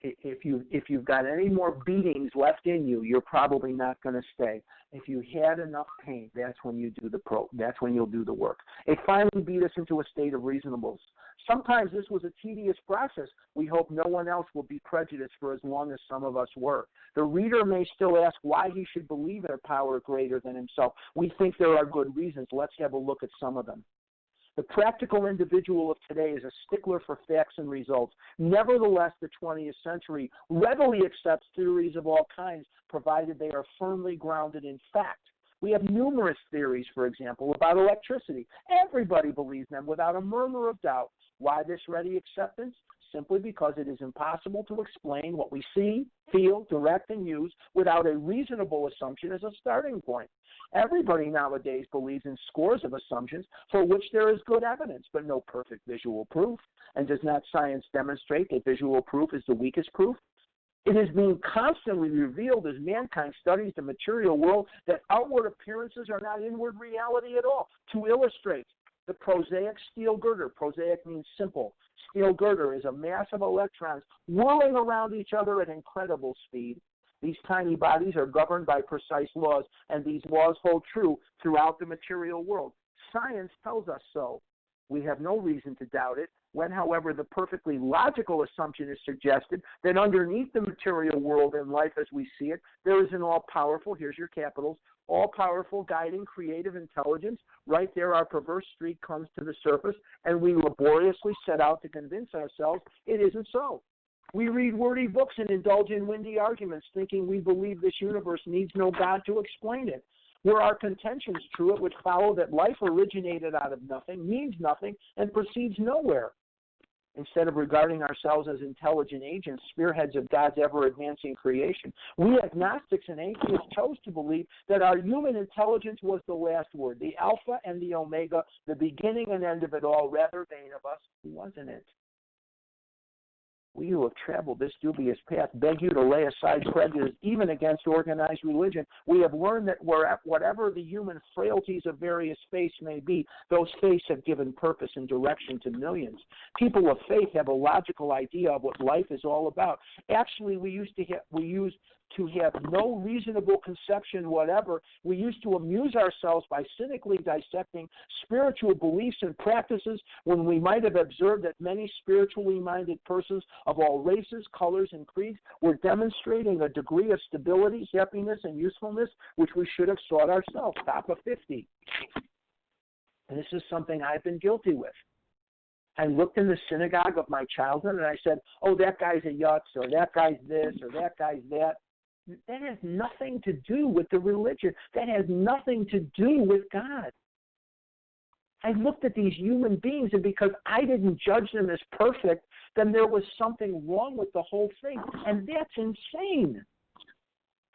if you've got any more beatings left in you, you're probably not going to stay. If you had enough pain, that's when you do that's when you'll do the work. It finally beat us into a state of reasonableness. Sometimes this was a tedious process. We hope no one else will be prejudiced for as long as some of us were. The reader may still ask why he should believe in a power greater than himself. We think there are good reasons. Let's have a look at some of them. The practical individual of today is a stickler for facts and results. Nevertheless, the 20th century readily accepts theories of all kinds, provided they are firmly grounded in fact. We have numerous theories, for example, about electricity. Everybody believes them without a murmur of doubt. Why this ready acceptance? Simply because it is impossible to explain what we see, feel, direct, and use without a reasonable assumption as a starting point. Everybody nowadays believes in scores of assumptions for which there is good evidence, but no perfect visual proof. And does not science demonstrate that visual proof is the weakest proof? It is being constantly revealed as mankind studies the material world that outward appearances are not inward reality at all. To illustrate, the prosaic steel girder, prosaic means simple, steel girder is a mass of electrons whirling around each other at incredible speed. These tiny bodies are governed by precise laws, and these laws hold true throughout the material world. Science tells us so. We have no reason to doubt it. When, however, the perfectly logical assumption is suggested that underneath the material world and life as we see it, there is an all-powerful, here's your capitals, all-powerful, guiding, creative intelligence. Right there, our perverse streak comes to the surface, and we laboriously set out to convince ourselves it isn't so. We read wordy books and indulge in windy arguments, thinking we believe this universe needs no God to explain it. Were our contentions true, it would follow that life originated out of nothing, means nothing, and proceeds nowhere. Instead of regarding ourselves as intelligent agents, spearheads of God's ever-advancing creation, we agnostics and atheists chose to believe that our human intelligence was the last word, the alpha and the omega, the beginning and end of it all. Rather vain of us, wasn't it? We who have traveled this dubious path beg you to lay aside prejudice even against organized religion. We have learned that whatever the human frailties of various faiths may be, those faiths have given purpose and direction to millions. People of faith have a logical idea of what life is all about. Actually, we used to have no reasonable conception whatever. We used to amuse ourselves by cynically dissecting spiritual beliefs and practices when we might have observed that many spiritually minded persons of all races, colors, and creeds were demonstrating a degree of stability, happiness, and usefulness which we should have sought ourselves. Top of 50. And this is something I've been guilty with. I looked in the synagogue of my childhood and I said, oh, that guy's a yutz, or that guy's this, or that guy's that. That has nothing to do with the religion. That has nothing to do with God. I looked at these human beings, and because I didn't judge them as perfect, then there was something wrong with the whole thing. And that's insane.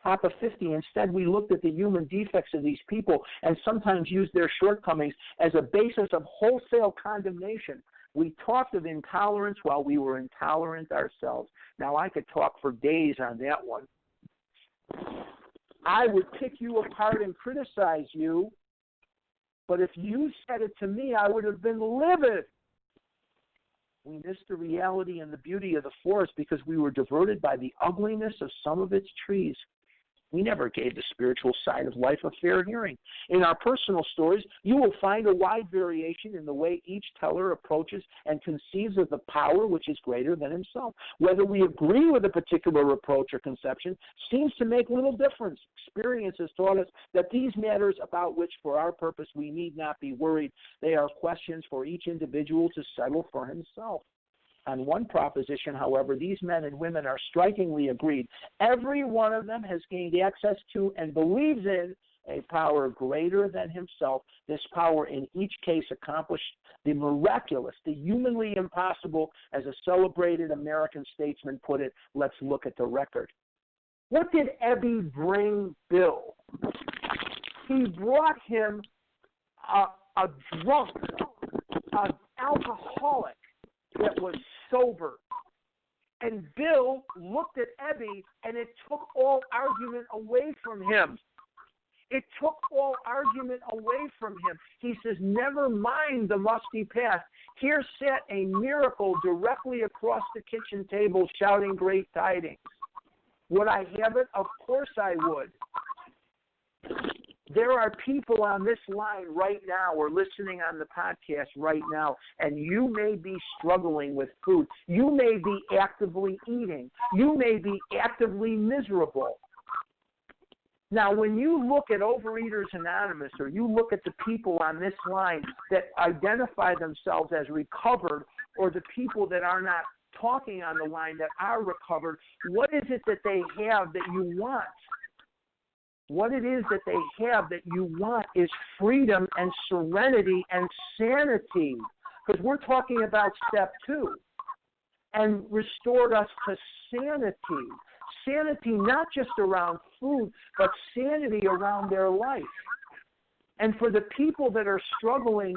Top of 50. Instead, we looked at the human defects of these people and sometimes used their shortcomings as a basis of wholesale condemnation. We talked of intolerance while we were intolerant ourselves. Now, I could talk for days on that one. I would pick you apart and criticize you, but if you said it to me, I would have been livid. We missed the reality and the beauty of the forest because we were diverted by the ugliness of some of its trees. We never gave the spiritual side of life a fair hearing. In our personal stories, you will find a wide variation in the way each teller approaches and conceives of the power which is greater than himself. Whether we agree with a particular approach or conception seems to make little difference. Experience has taught us that these matters about which, for our purpose, we need not be worried. They are questions for each individual to settle for himself. On one proposition, however, these men and women are strikingly agreed. Every one of them has gained access to and believes in a power greater than himself. This power in each case accomplished the miraculous, the humanly impossible, as a celebrated American statesman put it. Let's look at the record. What did Ebby bring Bill? He brought him a drunk, an alcoholic that was sober. And Bill looked at Ebby, and it took all argument away from him. It took all argument away from him. He says, never mind the musty past. Here sat a miracle directly across the kitchen table shouting great tidings. Would I have it? Of course I would. There are people on this line right now or listening on the podcast right now, and you may be struggling with food. You may be actively eating. You may be actively miserable. Now, when you look at Overeaters Anonymous or you look at the people on this line that identify themselves as recovered or the people that are not talking on the line that are recovered, what is it that they have that you want? What it is that they have that you want is freedom and serenity and sanity. Because we're talking about step 2. And restored us to sanity. Sanity not just around food, but sanity around their life. And for the people that are struggling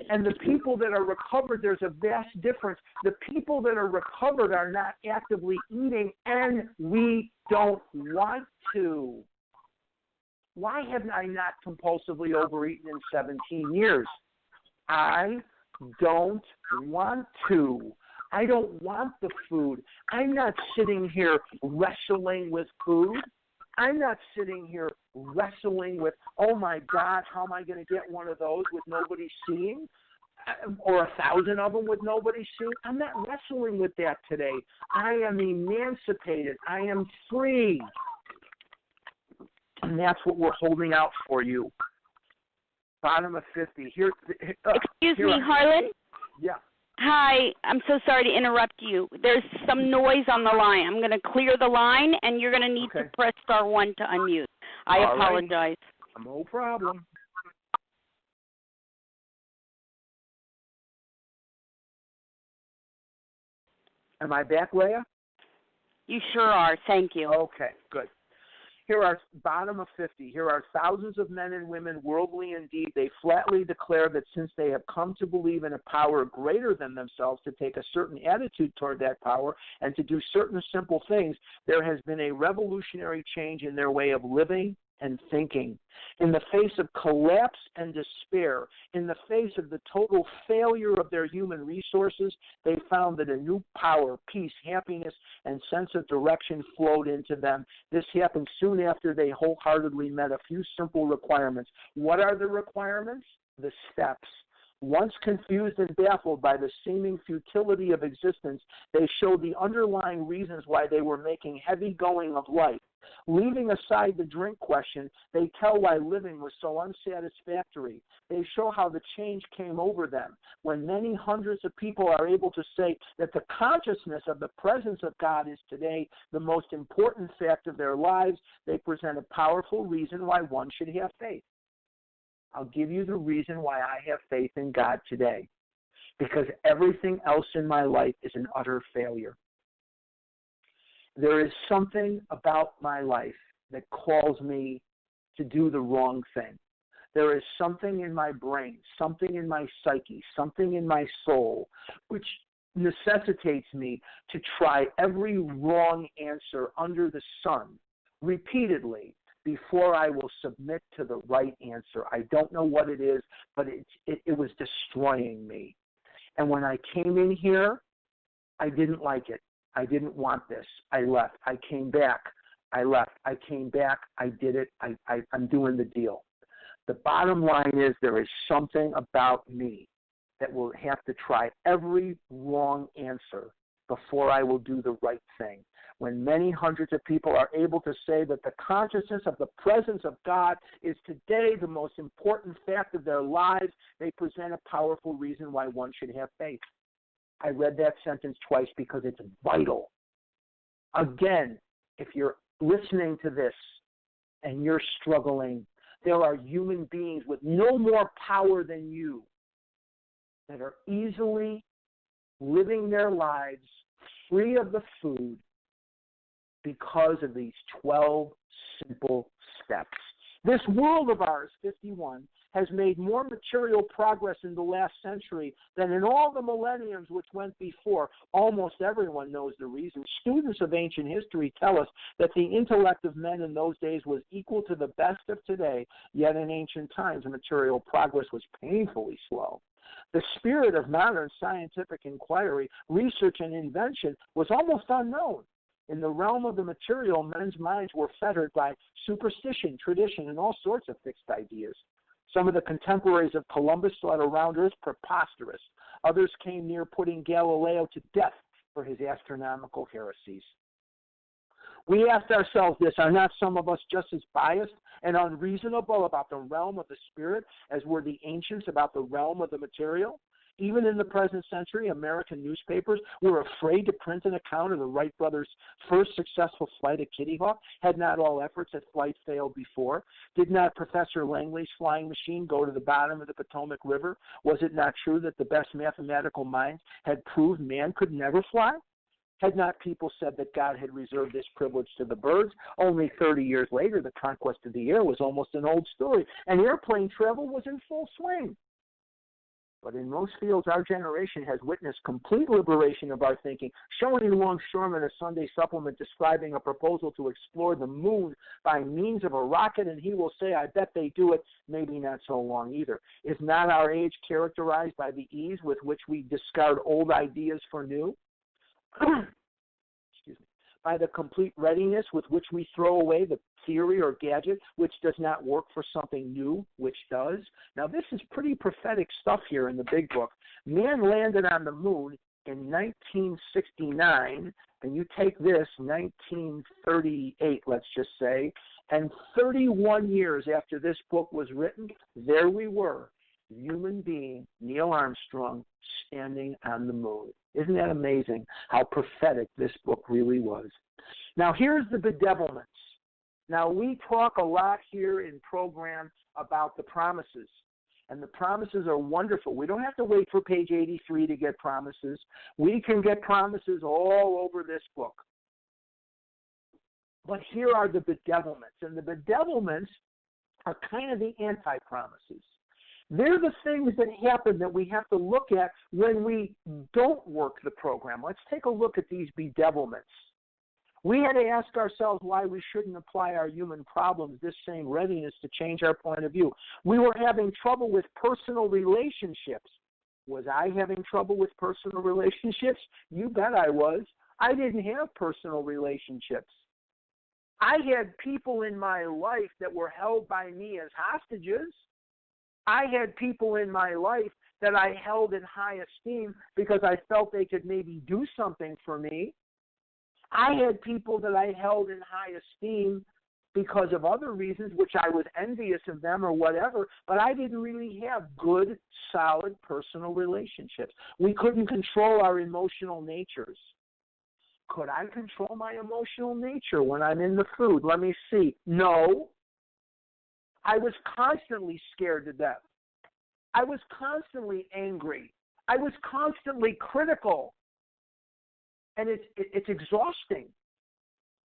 and the people that are recovered, there's a vast difference. The people that are recovered are not actively eating, and we don't want to. Why have I not compulsively overeaten in 17 years? I don't want to. I don't want the food. I'm not sitting here wrestling with food. I'm not sitting here wrestling with, oh my God, how am I going to get one of those with nobody seeing? Or 1,000 of them with nobody seeing? I'm not wrestling with that today. I am emancipated. I am free. And that's what we're holding out for you. Bottom of 50. Excuse me, Harlan? Yeah. Hi, I'm so sorry to interrupt you. There's some noise on the line. I'm going to clear the line, and you're going to need to press *1 to unmute. I apologize. No problem. Am I back, Leah? You sure are. Thank you. Okay, good. Here are bottom of 50. Here are thousands of men and women, worldly indeed. They flatly declare that since they have come to believe in a power greater than themselves to take a certain attitude toward that power and to do certain simple things, there has been a revolutionary change in their way of living and thinking. In the face of collapse and despair, in the face of the total failure of their human resources, they found that a new power, peace, happiness, and sense of direction flowed into them. This happened soon after they wholeheartedly met a few simple requirements. What are the requirements? The steps. Once confused and baffled by the seeming futility of existence, they showed the underlying reasons why they were making heavy going of life. Leaving aside the drink question, they tell why living was so unsatisfactory. They show how the change came over them. When many hundreds of people are able to say that the consciousness of the presence of God is today the most important fact of their lives, they present a powerful reason why one should have faith. I'll give you the reason why I have faith in God today. Because everything else in my life is an utter failure. There is something about my life that calls me to do the wrong thing. There is something in my brain, something in my psyche, something in my soul, which necessitates me to try every wrong answer under the sun repeatedly before I will submit to the right answer. I don't know what it is, but it was destroying me. And when I came in here, I didn't like it. I didn't want this. I left. I came back. I left. I came back. I did it. I'm doing the deal. The bottom line is there is something about me that will have to try every wrong answer before I will do the right thing. When many hundreds of people are able to say that the consciousness of the presence of God is today the most important fact of their lives, they present a powerful reason why one should have faith. I read that sentence twice because it's vital. Again, if you're listening to this and you're struggling, there are human beings with no more power than you that are easily living their lives free of the food because of these 12 simple steps. This world of ours, 51, has made more material progress in the last century than in all the millenniums which went before. Almost everyone knows the reason. Students of ancient history tell us that the intellect of men in those days was equal to the best of today, yet in ancient times material progress was painfully slow. The spirit of modern scientific inquiry, research, and invention was almost unknown. In the realm of the material, men's minds were fettered by superstition, tradition, and all sorts of fixed ideas. Some of the contemporaries of Columbus thought a round earth preposterous. Others came near putting Galileo to death for his astronomical heresies. We asked ourselves this: are not some of us just as biased and unreasonable about the realm of the spirit as were the ancients about the realm of the material? Even in the present century, American newspapers were afraid to print an account of the Wright Brothers' first successful flight at Kitty Hawk. Had not all efforts at flight failed before? Did not Professor Langley's flying machine go to the bottom of the Potomac River? Was it not true that the best mathematical minds had proved man could never fly? Had not people said that God had reserved this privilege to the birds? Only 30 years later, the conquest of the air was almost an old story, and airplane travel was in full swing. But in most fields, our generation has witnessed complete liberation of our thinking. Showing Longshoreman a Sunday supplement describing a proposal to explore the moon by means of a rocket, and he will say, I bet they do it, maybe not so long either. Is not our age characterized by the ease with which we discard old ideas for new? Excuse me. By the complete readiness with which we throw away the theory or gadget which does not work for something new which does. Now, this is pretty prophetic stuff here in the big book. Man landed on the moon in 1969, and you take this, 1938, let's just say, and 31 years after this book was written, there we were, human being, Neil Armstrong, standing on the moon. Isn't that amazing how prophetic this book really was? Now, here's the bedevilments. Now, we talk a lot here in program about the promises, and the promises are wonderful. We don't have to wait for page 83 to get promises. We can get promises all over this book. But here are the bedevilments, and the bedevilments are kind of the anti-promises. They're the things that happen that we have to look at when we don't work the program. Let's take a look at these bedevilments. We had to ask ourselves why we shouldn't apply our human problems this same readiness to change our point of view. We were having trouble with personal relationships. Was I having trouble with personal relationships? You bet I was. I didn't have personal relationships. I had people in my life that were held by me as hostages. I had people in my life that I held in high esteem because I felt they could maybe do something for me. I had people that I held in high esteem because of other reasons, which I was envious of them or whatever, but I didn't really have good, solid personal relationships. We couldn't control our emotional natures. Could I control my emotional nature when I'm in the food? Let me see. No. I was constantly scared to death. I was constantly angry. I was constantly critical. And it's exhausting.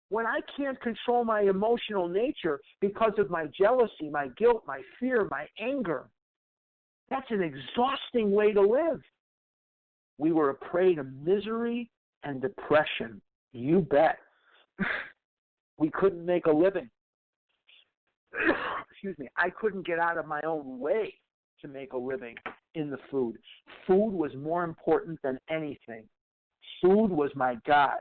When I can't control my emotional nature because of my jealousy, my guilt, my fear, my anger, that's an exhausting way to live. We were a prey to misery and depression. You bet. We couldn't make a living. Excuse me. I couldn't get out of my own way to make a living in the food. Food was more important than anything. Food was my God.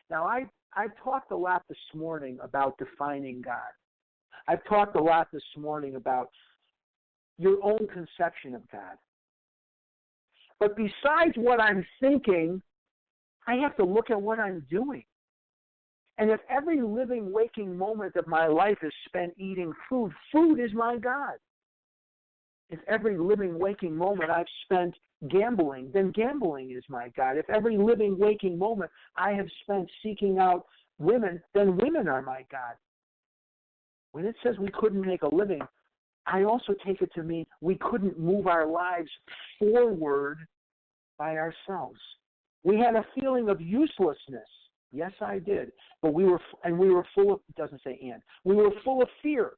Now, I've talked a lot this morning about defining God. I've talked a lot this morning about your own conception of God. But besides what I'm thinking, I have to look at what I'm doing. And if every living, waking moment of my life is spent eating food, food is my God. If every living, waking moment I've spent gambling, then gambling is my God. If every living, waking moment I have spent seeking out women, then women are my God. When it says we couldn't make a living, I also take it to mean we couldn't move our lives forward by ourselves. We had a feeling of uselessness. Yes, I did. But we were full of, it doesn't say and, we were full of fear.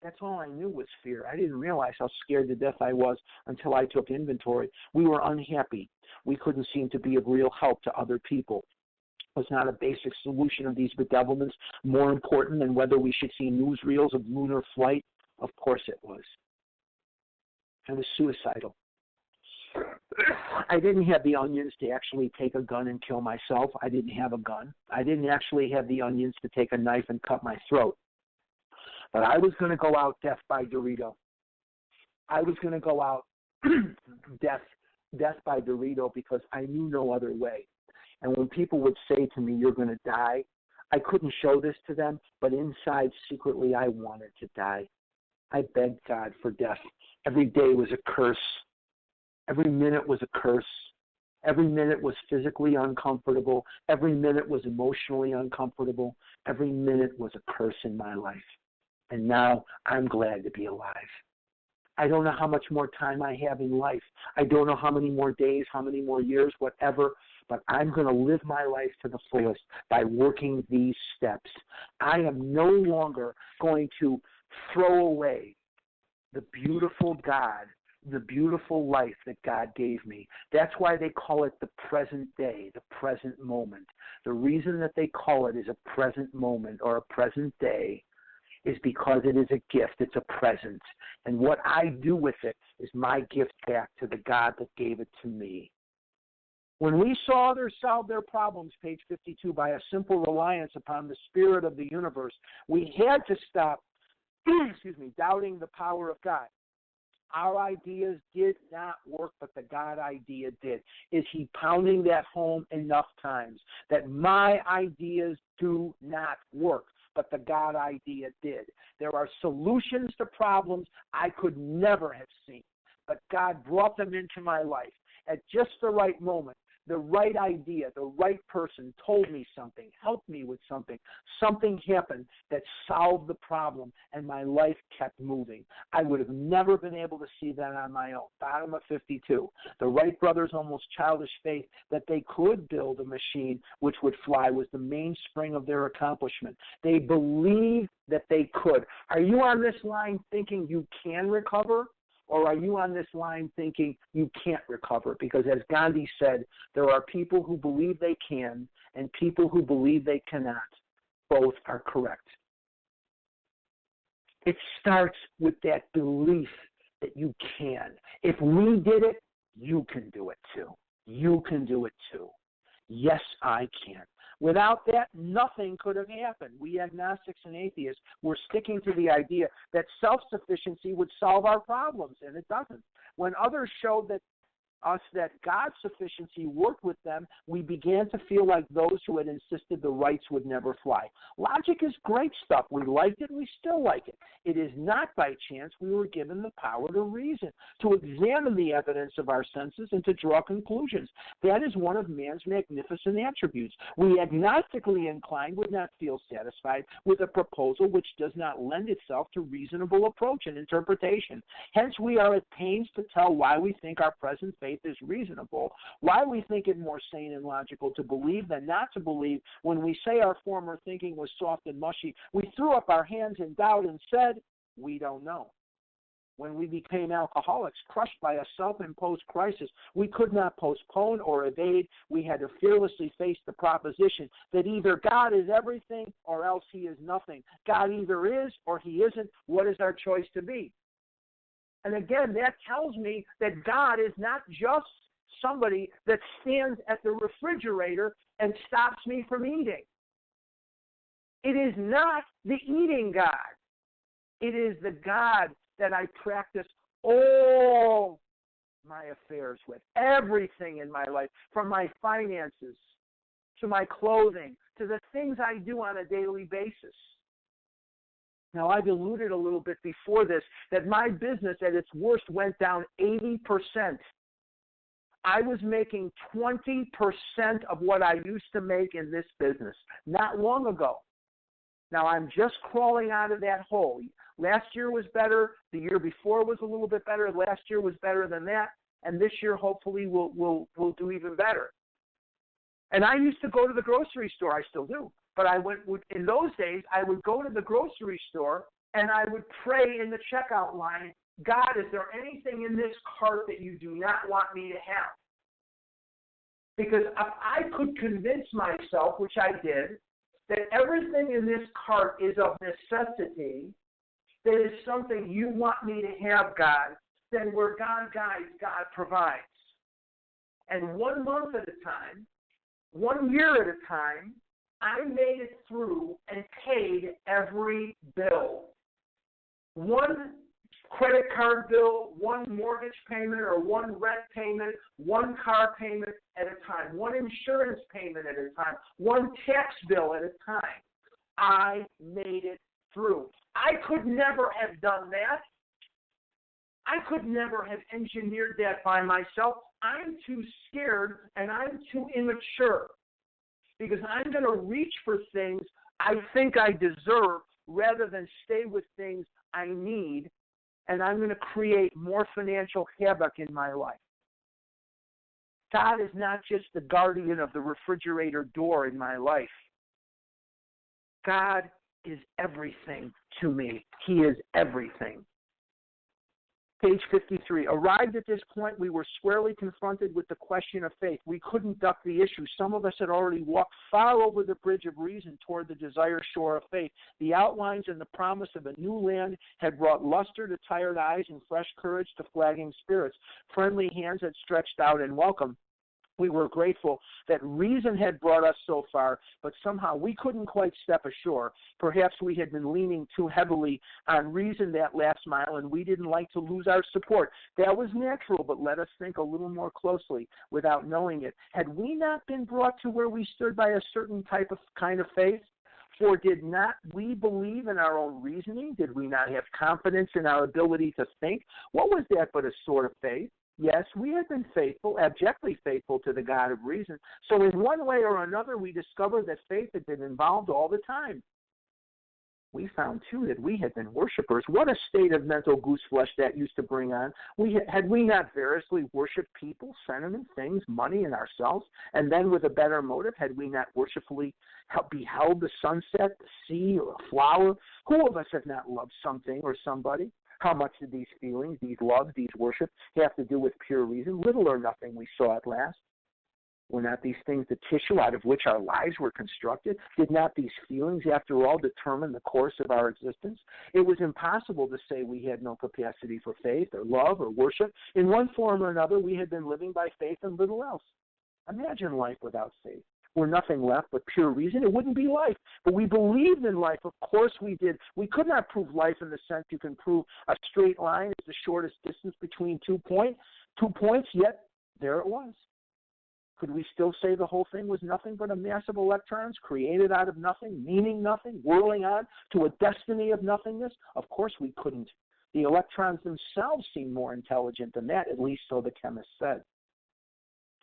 That's all I knew was fear. I didn't realize how scared to death I was until I took inventory. We were unhappy. We couldn't seem to be of real help to other people. Was not a basic solution of these bedevilments more important than whether we should see newsreels of lunar flight? Of course it was. I was suicidal. I didn't have the onions to actually take a gun and kill myself. I didn't have a gun. I didn't actually have the onions to take a knife and cut my throat. But I was going to go out death by Dorito. I was going to go out death by Dorito because I knew no other way. And when people would say to me, you're going to die, I couldn't show this to them, but inside, secretly, I wanted to die. I begged God for death. Every day was a curse. Every minute was a curse. Every minute was physically uncomfortable. Every minute was emotionally uncomfortable. Every minute was a curse in my life. And now I'm glad to be alive. I don't know how much more time I have in life. I don't know how many more days, how many more years, whatever, but I'm going to live my life to the fullest by working these steps. I am no longer going to throw away the beautiful God, the beautiful life that God gave me. That's why they call it the present day, the present moment. The reason that they call it is a present moment or a present day is because it is a gift. It's a present. And what I do with it is my gift back to the God that gave it to me. When we saw others solve their problems, page 52, by a simple reliance upon the spirit of the universe, we had to stop doubting the power of God. Our ideas did not work, but the God idea did. Is he pounding that home enough times that my ideas do not work, but the God idea did? There are solutions to problems I could never have seen, but God brought them into my life at just the right moment. The right idea, the right person told me something, helped me with something. Something happened that solved the problem, and my life kept moving. I would have never been able to see that on my own. Bottom of 52. The Wright Brothers' almost childish faith that they could build a machine which would fly was the mainspring of their accomplishment. They believed that they could. Are you on this line thinking you can recover? Or are you on this line thinking you can't recover? Because as Gandhi said, there are people who believe they can and people who believe they cannot. Both are correct. It starts with that belief that you can. If we did it, you can do it too. You can do it too. Yes, I can. Without that, nothing could have happened. We agnostics and atheists were sticking to the idea that self-sufficiency would solve our problems, and it doesn't. When others showed that God's sufficiency worked with them, we began to feel like those who had insisted the rights would never fly. Logic is great stuff. We liked it. We still like it. It is not by chance we were given the power to reason, to examine the evidence of our senses, and to draw conclusions. That is one of man's magnificent attributes. We agnostically inclined would not feel satisfied with a proposal which does not lend itself to reasonable approach and interpretation. Hence, we are at pains to tell why we think our present faith is reasonable, why we think it more sane and logical to believe than not to believe. When we say our former thinking was soft and mushy, we threw up our hands in doubt and said, we don't know. When we became alcoholics, crushed by a self-imposed crisis we could not postpone or evade, we had to fearlessly face the proposition that either God is everything or else he is nothing. God either is or he isn't. What is our choice to be? And again, that tells me that God is not just somebody that stands at the refrigerator and stops me from eating. It is not the eating God. It is the God that I practice all my affairs with, everything in my life, from my finances to my clothing to the things I do on a daily basis. Now, I've alluded a little bit before this that my business at its worst went down 80%. I was making 20% of what I used to make in this business not long ago. Now, I'm just crawling out of that hole. Last year was better. The year before was a little bit better. Last year was better than that. And this year, hopefully, we'll do even better. And I used to go to the grocery store. I still do. But in those days, I would go to the grocery store and I would pray in the checkout line, God, is there anything in this cart that you do not want me to have? Because if I could convince myself, which I did, that everything in this cart is of necessity, that is something you want me to have, God, then where God guides, God provides. And 1 month at a time, 1 year at a time, I made it through and paid every bill. One credit card bill, one mortgage payment or one rent payment, one car payment at a time, one insurance payment at a time, one tax bill at a time. I made it through. I could never have done that. I could never have engineered that by myself. I'm too scared and I'm too immature because I'm going to reach for things I think I deserve rather than stay with things I need, and I'm going to create more financial havoc in my life. God is not just the guardian of the refrigerator door in my life. God is everything to me. He is everything. Page 53. Arrived at this point, we were squarely confronted with the question of faith. We couldn't duck the issue. Some of us had already walked far over the bridge of reason toward the desired shore of faith. The outlines and the promise of a new land had brought luster to tired eyes and fresh courage to flagging spirits. Friendly hands had stretched out in welcome. We were grateful that reason had brought us so far, but somehow we couldn't quite step ashore. Perhaps we had been leaning too heavily on reason that last mile, and we didn't like to lose our support. That was natural, but let us think a little more closely without knowing it. Had we not been brought to where we stood by a certain kind of faith? For did not we believe in our own reasoning? Did we not have confidence in our ability to think? What was that but a sort of faith? Yes, we had been faithful, abjectly faithful to the God of reason. So in one way or another, we discovered that faith had been involved all the time. We found, too, that we had been worshipers. What a state of mental gooseflesh that used to bring on. Had we not variously worshipped people, sentiment, things, money, and ourselves? And then with a better motive, had we not worshipfully beheld the sunset, the sea, or a flower? Who of us have not loved something or somebody? How much did these feelings, these loves, these worships have to do with pure reason? Little or nothing, we saw at last. Were not these things the tissue out of which our lives were constructed? Did not these feelings, after all, determine the course of our existence? It was impossible to say we had no capacity for faith or love or worship. In one form or another, we had been living by faith and little else. Imagine life without faith. Were nothing left but pure reason, it wouldn't be life. But we believed in life. Of course we did. We could not prove life in the sense you can prove a straight line is the shortest distance between 2 points, yet there it was. Could we still say the whole thing was nothing but a mass of electrons created out of nothing, meaning nothing, whirling on to a destiny of nothingness? Of course we couldn't. The electrons themselves seemed more intelligent than that, at least so the chemist said.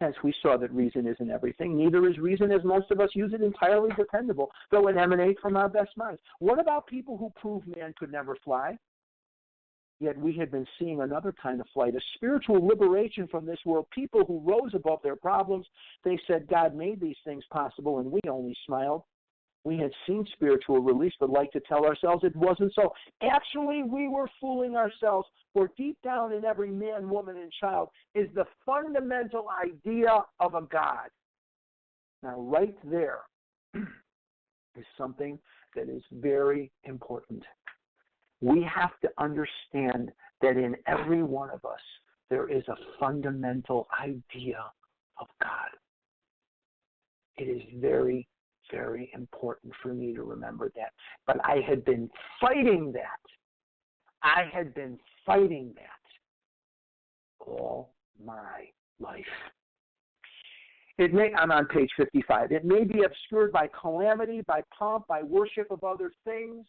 Hence, we saw that reason isn't everything. Neither is reason, as most of us use it, entirely dependable, though it emanate from our best minds. What about people who prove man could never fly? Yet we had been seeing another kind of flight, a spiritual liberation from this world, people who rose above their problems. They said God made these things possible, and we only smiled. We had seen spiritual release, but like to tell ourselves it wasn't so. Actually, we were fooling ourselves, for deep down in every man, woman, and child is the fundamental idea of a God. Now, right there is something that is very important. We have to understand that in every one of us, there is a fundamental idea of God. It is very, very important for me to remember that. But I had been fighting that. I had been fighting that all my life. I'm on page 55. It may be obscured by calamity, by pomp, by worship of other things.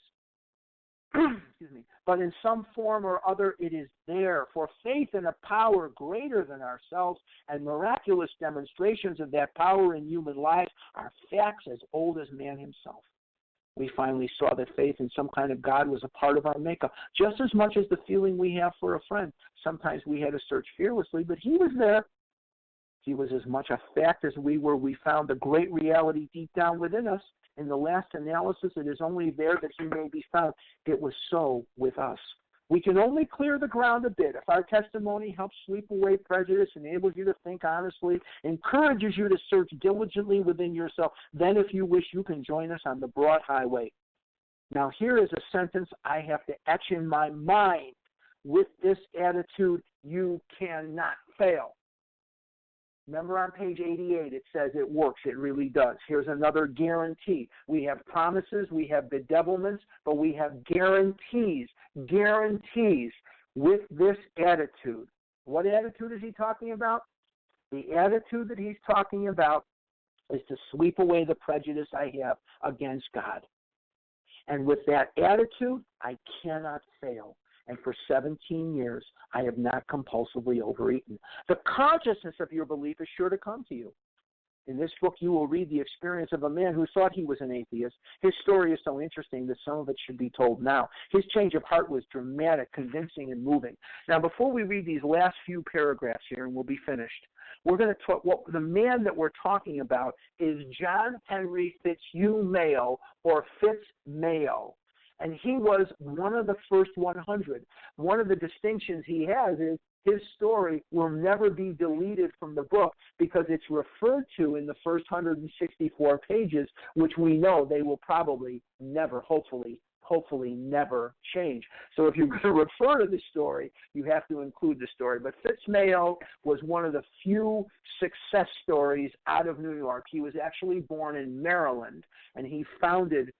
Excuse me. But in some form or other, it is there. For faith in a power greater than ourselves and miraculous demonstrations of that power in human lives are facts as old as man himself. We finally saw that faith in some kind of God was a part of our makeup, just as much as the feeling we have for a friend. Sometimes we had to search fearlessly, but he was there. He was as much a fact as we were. We found the great reality deep down within us. In the last analysis, it is only there that he may be found. It was so with us. We can only clear the ground a bit if our testimony helps sweep away prejudice, enables you to think honestly, encourages you to search diligently within yourself. Then, if you wish, you can join us on the broad highway. Now, here is a sentence I have to etch in my mind. With this attitude, you cannot fail. Remember on page 88, it says it works. It really does. Here's another guarantee. We have promises, we have bedevilments, but we have guarantees. Guarantees with this attitude. What attitude is he talking about? The attitude that he's talking about is to sweep away the prejudice I have against God. And with that attitude, I cannot fail. And for 17 years, I have not compulsively overeaten. The consciousness of your belief is sure to come to you. In this book, you will read the experience of a man who thought he was an atheist. His story is so interesting that some of it should be told now. His change of heart was dramatic, convincing, and moving. Now, before we read these last few paragraphs here, and we'll be finished, we're going to talk. The man that we're talking about is John Henry Fitzhugh Mayo, or Fitz Mayo. And he was one of the first 100. One of the distinctions he has is his story will never be deleted from the book because it's referred to in the first 164 pages, which we know they will probably never, hopefully never change. So if you're going to refer to the story, you have to include the story. But Fitz Mayo was one of the few success stories out of New York. He was actually born in Maryland, and he founded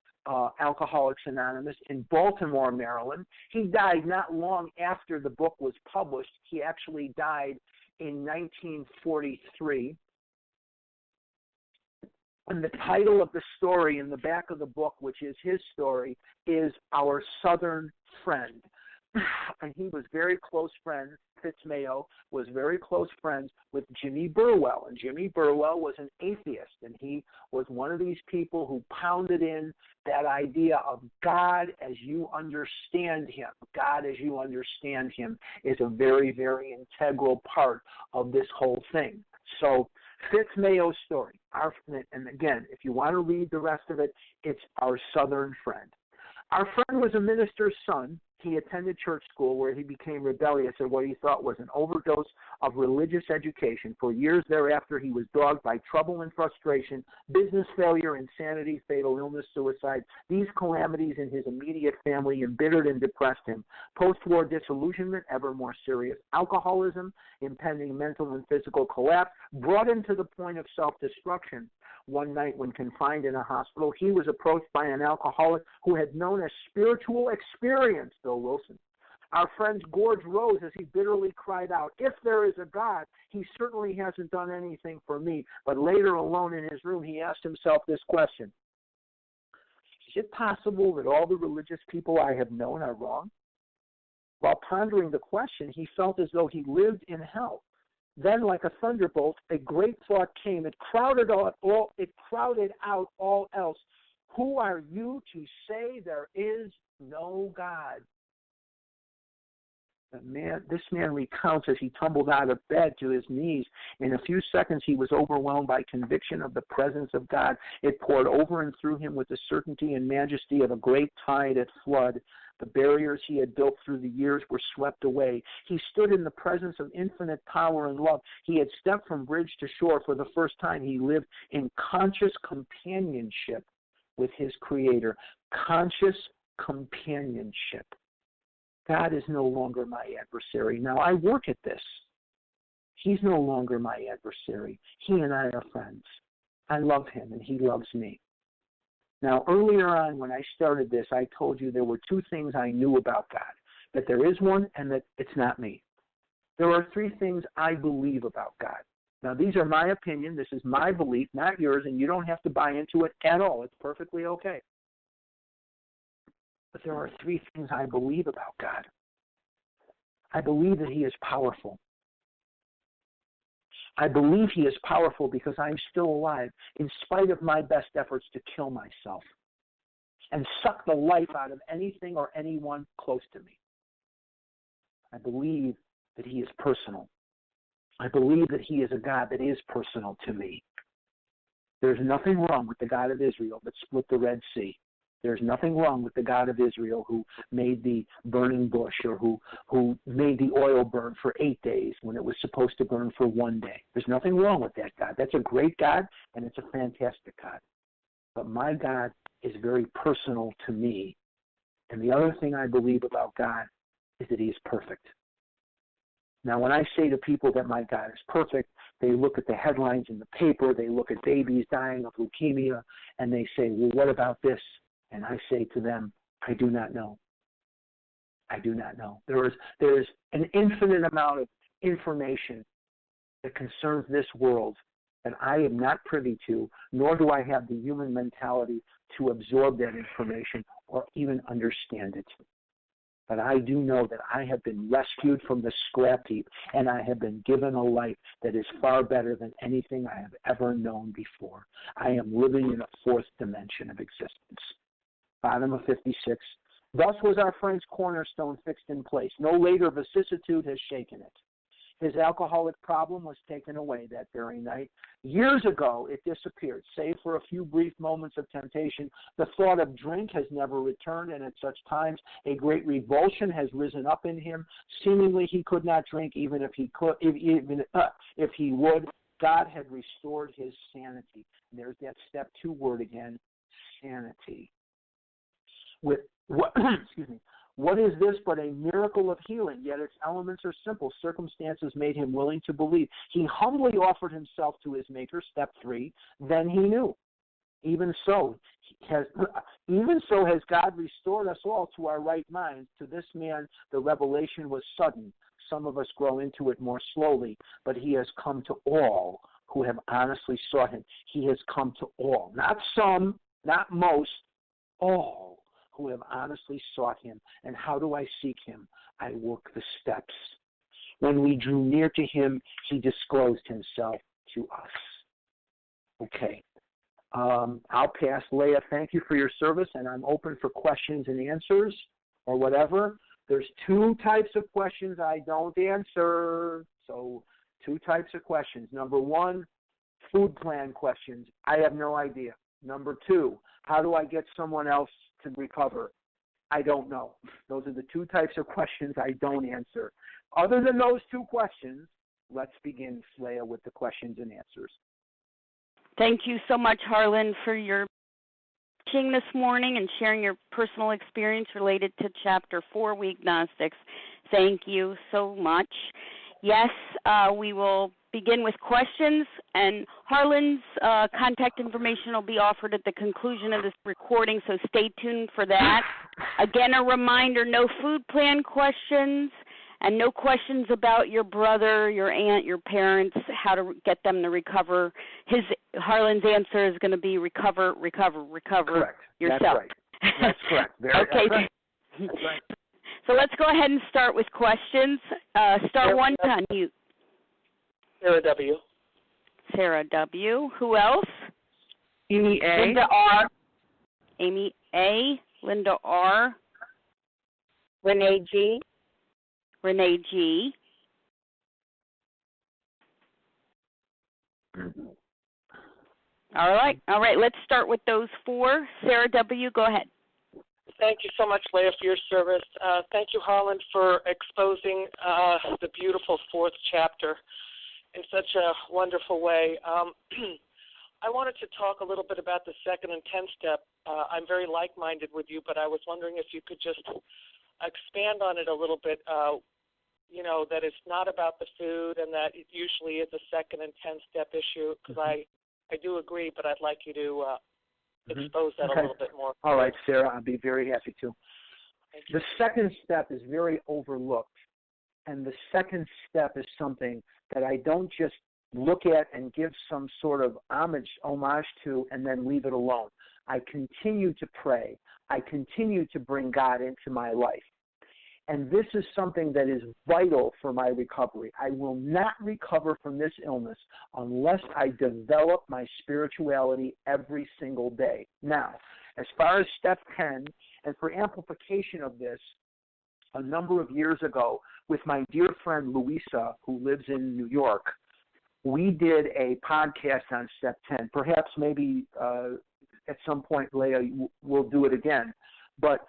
Alcoholics Anonymous in Baltimore, Maryland. He died not long after the book was published. He actually died in 1943. And the title of the story in the back of the book, which is his story, is Our Southern Friend. And he was very close friends. Fitz Mayo was very close friends with Jimmy Burwell. And Jimmy Burwell was an atheist. And he was one of these people who pounded in that idea of God as you understand him. God as you understand him is a very, very integral part of this whole thing. So Fitz Mayo's story, and again, if you want to read the rest of it, it's Our Southern Friend. Our friend was a minister's son. He attended church school where he became rebellious at what he thought was an overdose of religious education. For years thereafter, he was dogged by trouble and frustration, business failure, insanity, fatal illness, suicide. These calamities in his immediate family embittered and depressed him. Post-war disillusionment, ever more serious alcoholism, impending mental and physical collapse, brought him to the point of self-destruction. One night when confined in a hospital, he was approached by an alcoholic who had known a spiritual experience, Bill Wilson. Our friend's gorge rose as he bitterly cried out, "If there is a God, he certainly hasn't done anything for me." But later, alone in his room, he asked himself this question: is it possible that all the religious people I have known are wrong? While pondering the question, he felt as though he lived in hell. Then, like a thunderbolt, a great thought came. It crowded out all else. Who are you to say there is no God? This man recounts as he tumbled out of bed to his knees. In a few seconds, he was overwhelmed by conviction of the presence of God. It poured over and through him with the certainty and majesty of a great tide at flood. The barriers he had built through the years were swept away. He stood in the presence of infinite power and love. He had stepped from bridge to shore. For the first time, he lived in conscious companionship with his Creator. Conscious companionship. God is no longer my adversary. Now, I work at this. He's no longer my adversary. He and I are friends. I love him, and he loves me. Now, earlier on when I started this, I told you there were two things I knew about God, that there is one and that it's not me. There are three things I believe about God. Now, these are my opinion. This is my belief, not yours, and you don't have to buy into it at all. It's perfectly okay. But there are three things I believe about God. I believe that he is powerful. I believe he is powerful because I'm still alive in spite of my best efforts to kill myself and suck the life out of anything or anyone close to me. I believe that he is personal. I believe that he is a God that is personal to me. There's nothing wrong with the God of Israel that split the Red Sea. There's nothing wrong with the God of Israel who made the burning bush, or who made the oil burn for 8 days when it was supposed to burn for 1 day. There's nothing wrong with that God. That's a great God, and it's a fantastic God. But my God is very personal to me. And the other thing I believe about God is that he is perfect. Now, when I say to people that my God is perfect, they look at the headlines in the paper, they look at babies dying of leukemia, and they say, well, what about this? And I say to them, I do not know. I do not know. There is an infinite amount of information that concerns this world that I am not privy to, nor do I have the human mentality to absorb that information or even understand it. But I do know that I have been rescued from the scrap heap, and I have been given a life that is far better than anything I have ever known before. I am living in a fourth dimension of existence. Bottom of 56. Thus was our friend's cornerstone fixed in place. No later vicissitude has shaken it. His alcoholic problem was taken away that very night. Years ago, it disappeared, save for a few brief moments of temptation. The thought of drink has never returned, and at such times, a great revulsion has risen up in him. Seemingly, he could not drink, even if he could, if he would. God had restored his sanity. And there's that step 2 word again, sanity. With what? Excuse me. What is this but a miracle of healing? Yet its elements are simple. Circumstances made him willing to believe. He humbly offered himself to his Maker, step 3. Then he knew. Even so has God restored us all to our right minds. To this man, the revelation was sudden. Some of us grow into it more slowly, but he has come to all who have honestly sought him. He has come to all. Not some, not most, all who have honestly sought him. And how do I seek him? I work the steps. When we drew near to him, he disclosed himself to us. Okay. I'll pass. Leah, thank you for your service, and I'm open for questions and answers or whatever. There's 2 types of questions I don't answer. So 2 types of questions. Number 1, food plan questions. I have no idea. Number 2, how do I get someone else to recover? I don't know. Those are the 2 types of questions I don't answer. Other than those 2 questions, let's begin, Leah, with the questions and answers. Thank you so much, Harlan, for your teaching this morning and sharing your personal experience related to Chapter 4, We Agnostics. Thank you so much. Yes, we will begin with questions, and Harlan's contact information will be offered at the conclusion of this recording, so stay tuned for that. Again, a reminder, no food plan questions, and no questions about your brother, your aunt, your parents, how to get them to recover. Harlan's answer is going to be recover Correct. yourself. That's right. That's correct. Okay. That's right. That's right. So let's go ahead and start with questions. Star 1 to unmute. Sarah W. Sarah W. Who else? Amy A. Linda R. Amy A. Linda R. Renee G. Renee G. All right. Let's start with those 4. Sarah W., go ahead. Thank you so much, Leah, for your service. Thank you, Harlan, for exposing the beautiful 4th chapter in such a wonderful way. I wanted to talk a little bit about the 2nd and 10th step. I'm very like-minded with you, but I was wondering if you could just expand on it a little bit, that it's not about the food and that it usually is a 2nd and 10th step issue, because I do agree, but I'd like you to expose that a little bit more. All right, Sarah, I'll be very happy to. The 2nd step is very overlooked, and the 2nd step is something that I don't just look at and give some sort of homage to and then leave it alone. I continue to pray. I continue to bring God into my life. And this is something that is vital for my recovery. I will not recover from this illness unless I develop my spirituality every single day. Now, as far as step 10, and for amplification of this, a number of years ago, with my dear friend Louisa, who lives in New York, we did a podcast on step 10. Perhaps maybe at some point, Leah, we'll do it again. But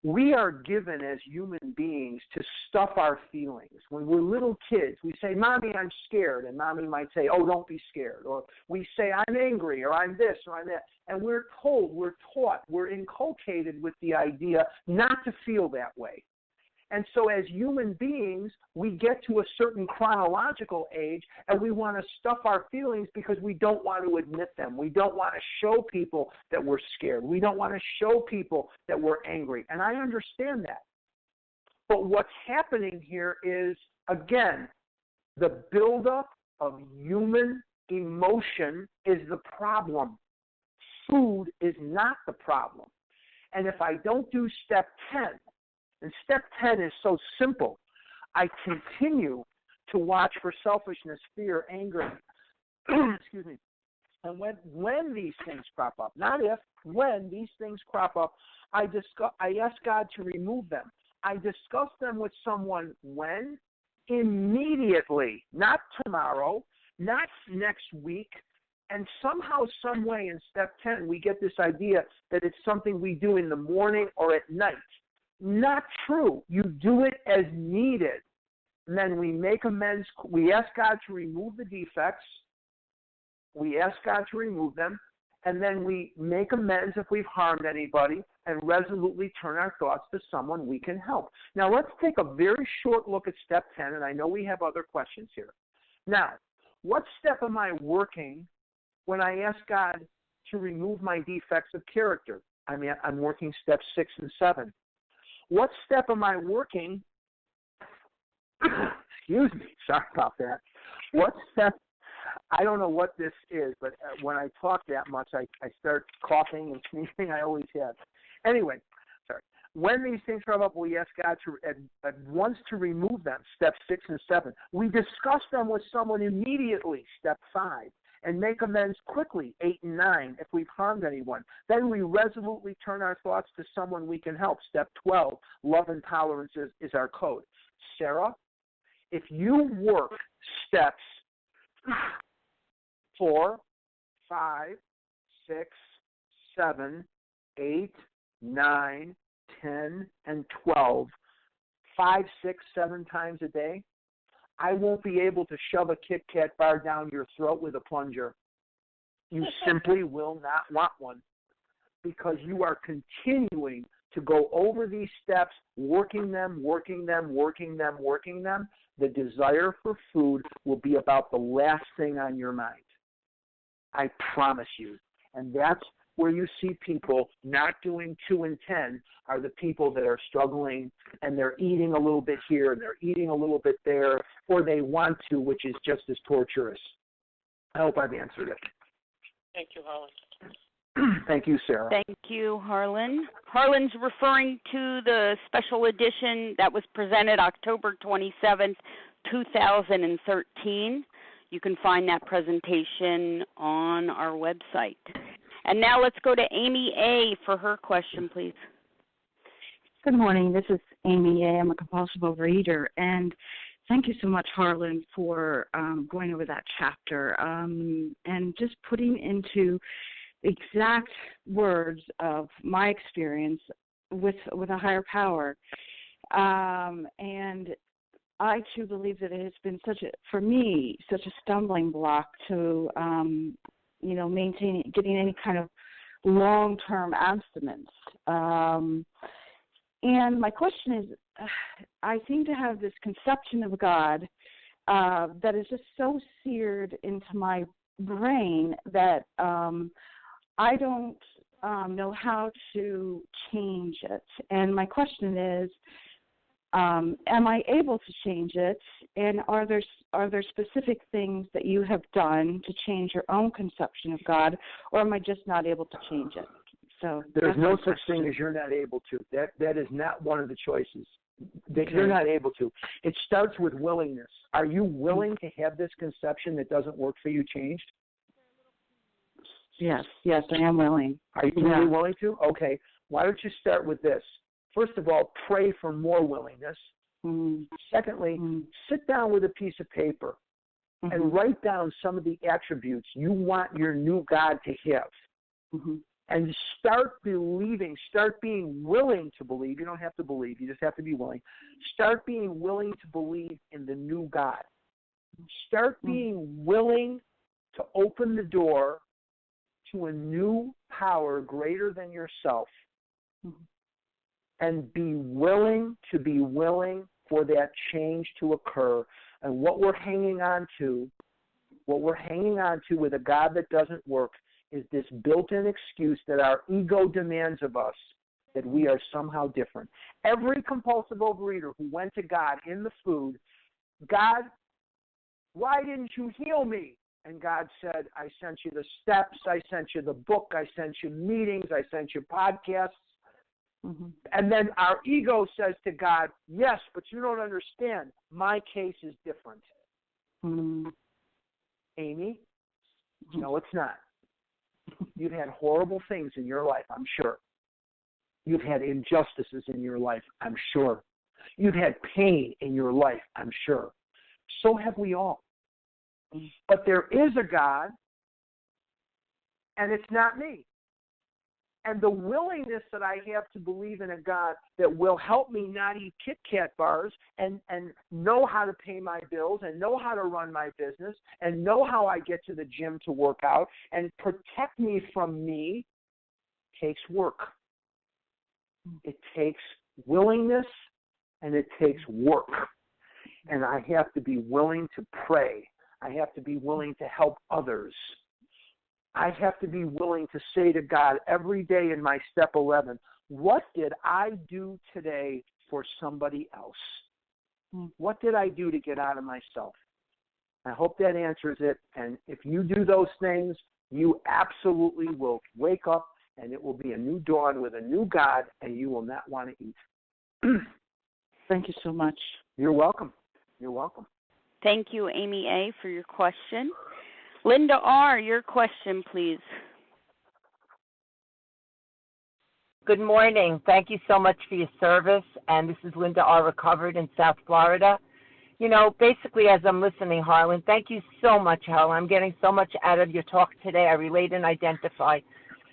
we are given as human beings to stuff our feelings. When we're little kids, we say, Mommy, I'm scared. And Mommy might say, oh, don't be scared. Or we say, I'm angry, or I'm this, or I'm that. And we're told, we're taught, we're inculcated with the idea not to feel that way. And so as human beings, we get to a certain chronological age and we want to stuff our feelings because we don't want to admit them. We don't want to show people that we're scared. We don't want to show people that we're angry. And I understand that. But what's happening here is, again, the buildup of human emotion is the problem. Food is not the problem. And if I don't do step 10, and step 10 is so simple. I continue to watch for selfishness, fear, anger. Excuse me. And when these things crop up, not if, when these things crop up, I ask God to remove them. I discuss them with someone when? Immediately. Not tomorrow, not next week. And somehow, some way in step 10, we get this idea that it's something we do in the morning or at night. Not true. You do it as needed. And then we make amends. We ask God to remove the defects. We ask God to remove them. And then we make amends if we've harmed anybody and resolutely turn our thoughts to someone we can help. Now, let's take a very short look at step 10, and I know we have other questions here. Now, what step am I working when I ask God to remove my defects of character? I mean, I'm working steps 6 and 7. What step am I working? Excuse me, sorry about that. What step? I don't know what this is, but when I talk that much, I start coughing and sneezing. I always have. Anyway, sorry. When these things come up, we ask God to at once to remove them, steps 6 and 7. We discuss them with someone immediately, step 5. And make amends quickly, 8 and 9, if we've harmed anyone. Then we resolutely turn our thoughts to someone we can help. Step 12, love and tolerance is our code. Sarah, if you work steps 4, 5, 6, 7, 8, 9, 10, and 12, 5, 6, 7 times a day, I won't be able to shove a Kit Kat bar down your throat with a plunger. You simply will not want one because you are continuing to go over these steps, working them. The desire for food will be about the last thing on your mind. I promise you. And that's where you see people not doing 2 and 10 are the people that are struggling and they're eating a little bit here and they're eating a little bit there, or they want to, which is just as torturous. I hope I've answered it. Thank you, Harlan. Thank you, Sarah. Thank you, Harlan. Harlan's referring to the special edition that was presented October 27th, 2013. You can find that presentation on our website. And now let's go to Amy A. for her question, please. Good morning. This is Amy A. I'm a compulsive overeater. And thank you so much, Harlan, for going over that chapter and just putting into exact words of my experience with a higher power. And I, too, believe that it has been for me, such a stumbling block to maintaining, getting any kind of long-term abstinence. And my question is, I seem to have this conception of God that is just so seared into my brain that I don't know how to change it. And my question is, am I able to change it? And are there specific things that you have done to change your own conception of God, or am I just not able to change it? So there's no such thing as you're not able to. That is not one of the choices. That you're not able to. It starts with willingness. Are you willing to have this conception that doesn't work for you changed? Yes, I am willing. Are you really willing to? Okay. Why don't you start with this? First of all, pray for more willingness. Secondly, sit down with a piece of paper and write down some of the attributes you want your new God to have. And start believing, start being willing to believe. You don't have to believe, you just have to be willing. Start being willing to believe in the new God. Start being willing to open the door to a new power greater than yourself. And be willing for that change to occur. And what we're hanging on to with a God that doesn't work is this built-in excuse that our ego demands of us, that we are somehow different. Every compulsive overeater who went to God in the food, God, why didn't you heal me? And God said, I sent you the steps, I sent you the book, I sent you meetings, I sent you podcasts. And then our ego says to God, yes, but you don't understand. My case is different. Amy, no, it's not. You've had horrible things in your life, I'm sure. You've had injustices in your life, I'm sure. You've had pain in your life, I'm sure. So have we all. But there is a God, and it's not me. And the willingness that I have to believe in a God that will help me not eat Kit Kat bars and know how to pay my bills and know how to run my business and know how I get to the gym to work out and protect me from me takes work. It takes willingness and it takes work. And I have to be willing to pray. I have to be willing to help others. I have to be willing to say to God every day in my step 11, what did I do today for somebody else? What did I do to get out of myself? I hope that answers it. And if you do those things, you absolutely will wake up and it will be a new dawn with a new God and you will not want to eat. Thank you so much. You're welcome. You're welcome. Thank you, Amy A., for your question. Linda R., your question, please. Good morning. Thank you so much for your service. And this is Linda R., recovered in South Florida. You know, basically, as I'm listening, Harlan, thank you so much, Harlan. I'm getting so much out of your talk today. I relate and identify.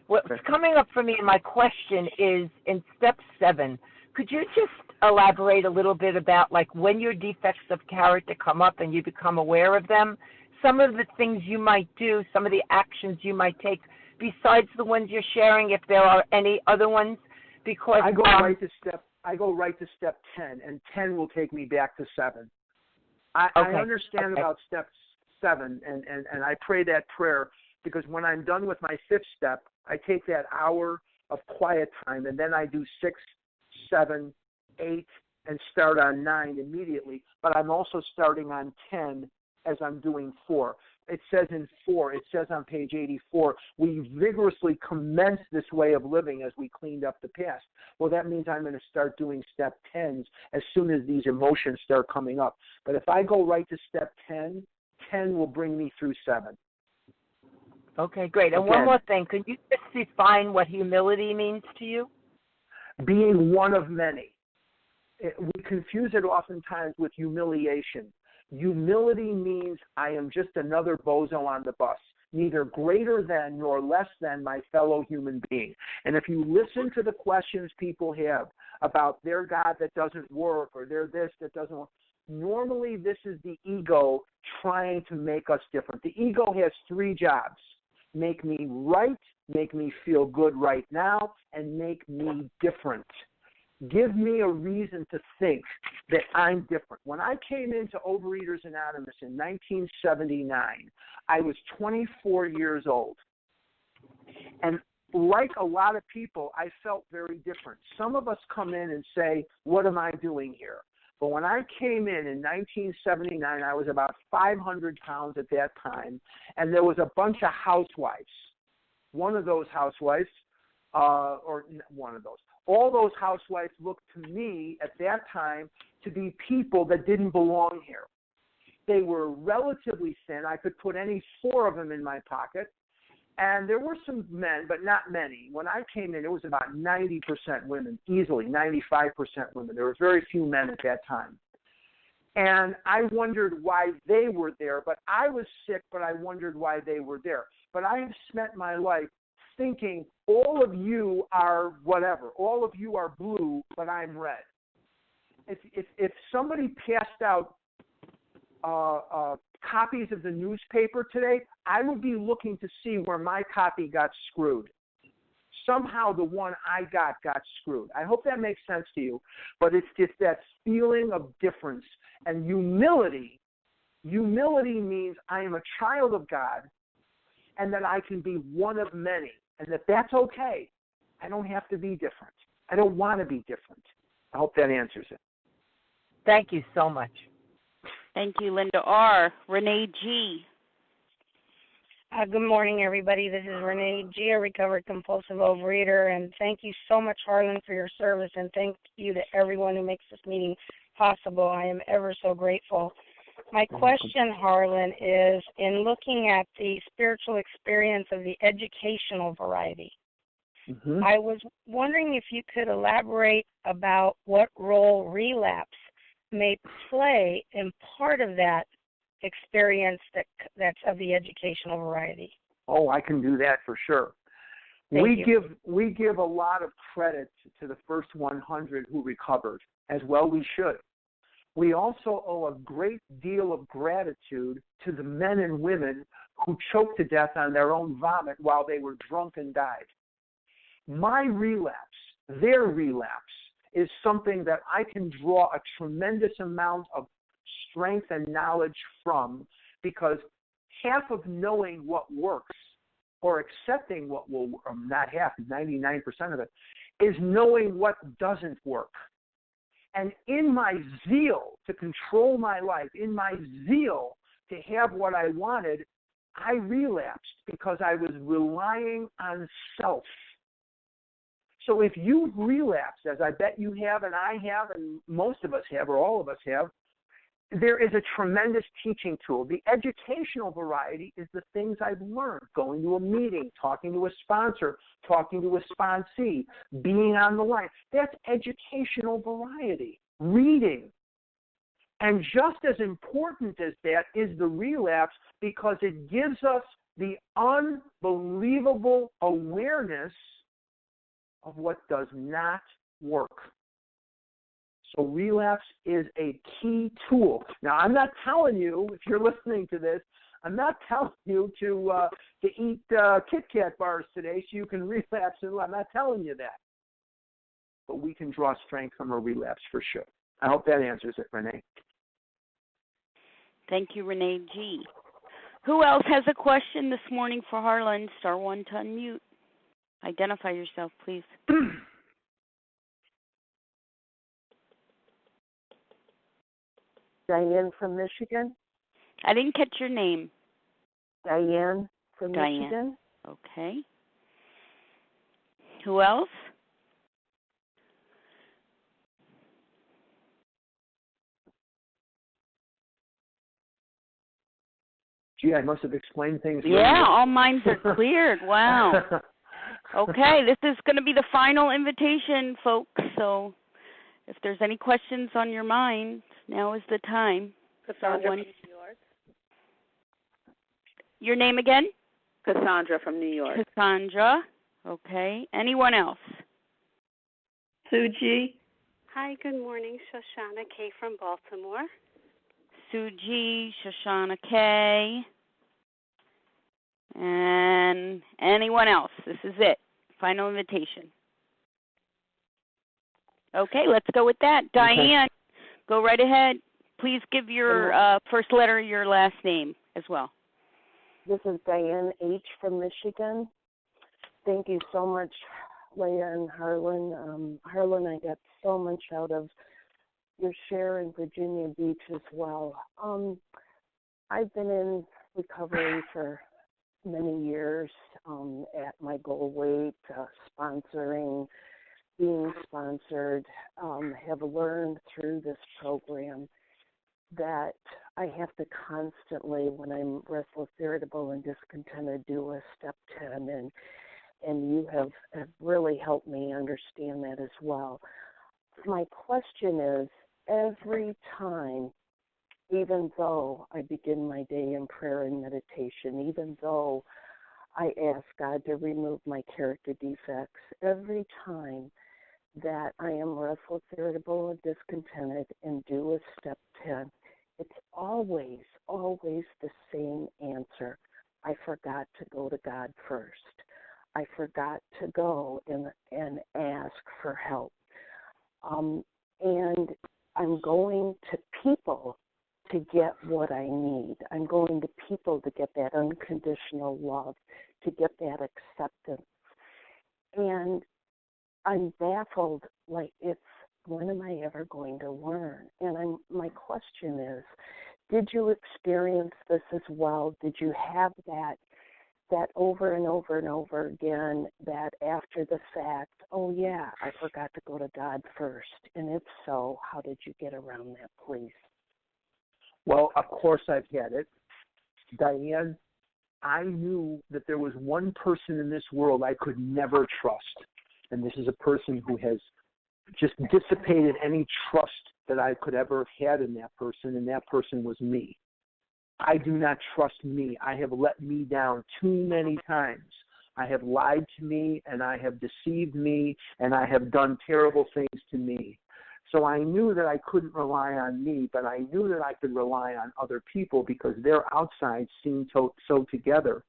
What's coming up for me, my question is, in step 7, could you just elaborate a little bit about, like, when your defects of character come up and you become aware of them, some of the things you might do, some of the actions you might take, besides the ones you're sharing, if there are any other ones? Because I go right to step 10, and 10 will take me back to 7. I understand about step 7, and I pray that prayer because when I'm done with my 5th step, I take that hour of quiet time, and then I do 6, 7, 8, and start on 9 immediately. But I'm also starting on 10 as I'm doing 4. It says in 4, it says on page 84, we vigorously commenced this way of living as we cleaned up the past. Well, that means I'm going to start doing step 10s as soon as these emotions start coming up. But if I go right to step 10, 10 will bring me through 7. Okay, great. And one more thing. Could you just define what humility means to you? Being one of many. We confuse it oftentimes with humiliation. Humility means I am just another bozo on the bus, neither greater than nor less than my fellow human being. And if you listen to the questions people have about their God that doesn't work or their this that doesn't work, normally this is the ego trying to make us different. The ego has 3 jobs: make me right, make me feel good right now, and make me different. Give me a reason to think that I'm different. When I came into Overeaters Anonymous in 1979, I was 24 years old. And like a lot of people, I felt very different. Some of us come in and say, what am I doing here? But when I came in 1979, I was about 500 pounds at that time, and there was a bunch of housewives. All those housewives looked to me at that time to be people that didn't belong here. They were relatively thin. I could put any 4 of them in my pocket. And there were some men, but not many. When I came in, it was about 90% women, easily 95% women. There were very few men at that time. And I wondered why they were there. But I was sick, but I wondered why they were there. But I have spent my life thinking all of you are whatever. All of you are blue, but I'm red. If somebody passed out copies of the newspaper today, I would be looking to see where my copy got screwed. Somehow the one I got screwed. I hope that makes sense to you. But it's just that feeling of difference. And humility means I am a child of God and that I can be one of many and that's okay. I don't have to be different. I don't want to be different. I hope that answers it. Thank you so much. Thank you, Linda R. Renee G. Good morning, everybody. This is Renee G., a recovered compulsive overeater, and thank you so much, Harlan, for your service, and thank you to everyone who makes this meeting possible. I am ever so grateful. My question, Harlan, is in looking at the spiritual experience of the educational variety, I was wondering if you could elaborate about what role relapse may play in part of that experience that's of the educational variety. Oh, I can do that for sure. We give a lot of credit to the first 100 who recovered, as well we should. We also owe a great deal of gratitude to the men and women who choked to death on their own vomit while they were drunk and died. My relapse, their relapse, is something that I can draw a tremendous amount of strength and knowledge from, because half of knowing what works or accepting what will, not half, 99% of it, is knowing what doesn't work. And in my zeal to control my life, in my zeal to have what I wanted, I relapsed because I was relying on self. So if you've relapsed, as I bet you have and I have and most of us have or all of us have, there is a tremendous teaching tool. The educational variety is the things I've learned, going to a meeting, talking to a sponsor, talking to a sponsee, being on the line. That's educational variety, reading. And just as important as that is the relapse, because it gives us the unbelievable awareness of what does not work. So relapse is a key tool. Now, I'm not telling you, if you're listening to this, I'm not telling you to eat Kit Kat bars today so you can relapse. I'm not telling you that. But we can draw strength from a relapse for sure. I hope that answers it, Renee. Thank you, Renee G. Who else has a question this morning for Harlan? Star 1 to unmute. Identify yourself, please. Diane from Michigan. I didn't catch your name. Diane from Michigan. Okay. Who else? Gee, I must have explained things. Yeah, all minds are cleared. Wow. Okay, this is going to be the final invitation, folks. So if there's any questions on your mind, now is the time. Cassandra from New York. Your name again? Cassandra from New York. Cassandra. Okay. Anyone else? Sue G. Hi, good morning. Shoshana K. from Baltimore. Sue G, Shoshana K. And anyone else? This is it. Final invitation. Okay, let's go with that. Diane, go right ahead. Please give your first letter, your last name as well. This is Diane H. from Michigan. Thank you so much, Leah and Harlan. Harlan, I got so much out of your share in Virginia Beach as well. I've been in recovery for many years at my goal weight, sponsoring, being sponsored, have learned through this program that I have to constantly, when I'm restless, irritable, and discontented, do a step 10, and you have really helped me understand that as well. My question is, every time even though I begin my day in prayer and meditation, even though I ask God to remove my character defects, every time that I am restless, irritable, and discontented and do a step 10, it's always the same answer. I forgot to go to God first. I forgot to go and ask for help. And I'm going to people to get what I need. I'm going to people to get that unconditional love, to get that acceptance. And I'm baffled, like, when am I ever going to learn? And my question is, did you experience this as well? Did you have that over and over and over again, that after the fact, oh yeah, I forgot to go to God first? And if so, how did you get around that, please? Well, of course I've had it. Diane, I knew that there was one person in this world I could never trust. And this is a person who has just dissipated any trust that I could ever have had in that person, and that person was me. I do not trust me. I have let me down too many times. I have lied to me, and I have deceived me, and I have done terrible things to me. So I knew that I couldn't rely on me, but I knew that I could rely on other people because their outsides seemed so together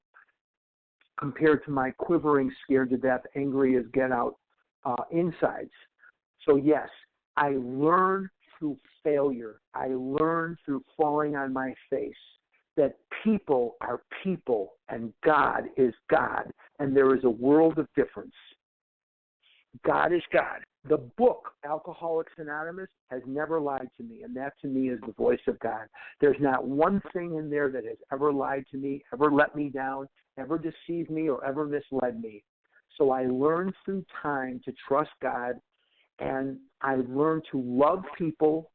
compared to my quivering, scared to death, angry as get out insides. So yes, I learned through failure. I learned through falling on my face that people are people and God is God, and there is a world of difference. God is God. The book, Alcoholics Anonymous, has never lied to me, and that to me is the voice of God. There's not one thing in there that has ever lied to me, ever let me down, ever deceived me, or ever misled me. So I learned through time to trust God, and I learned to love people,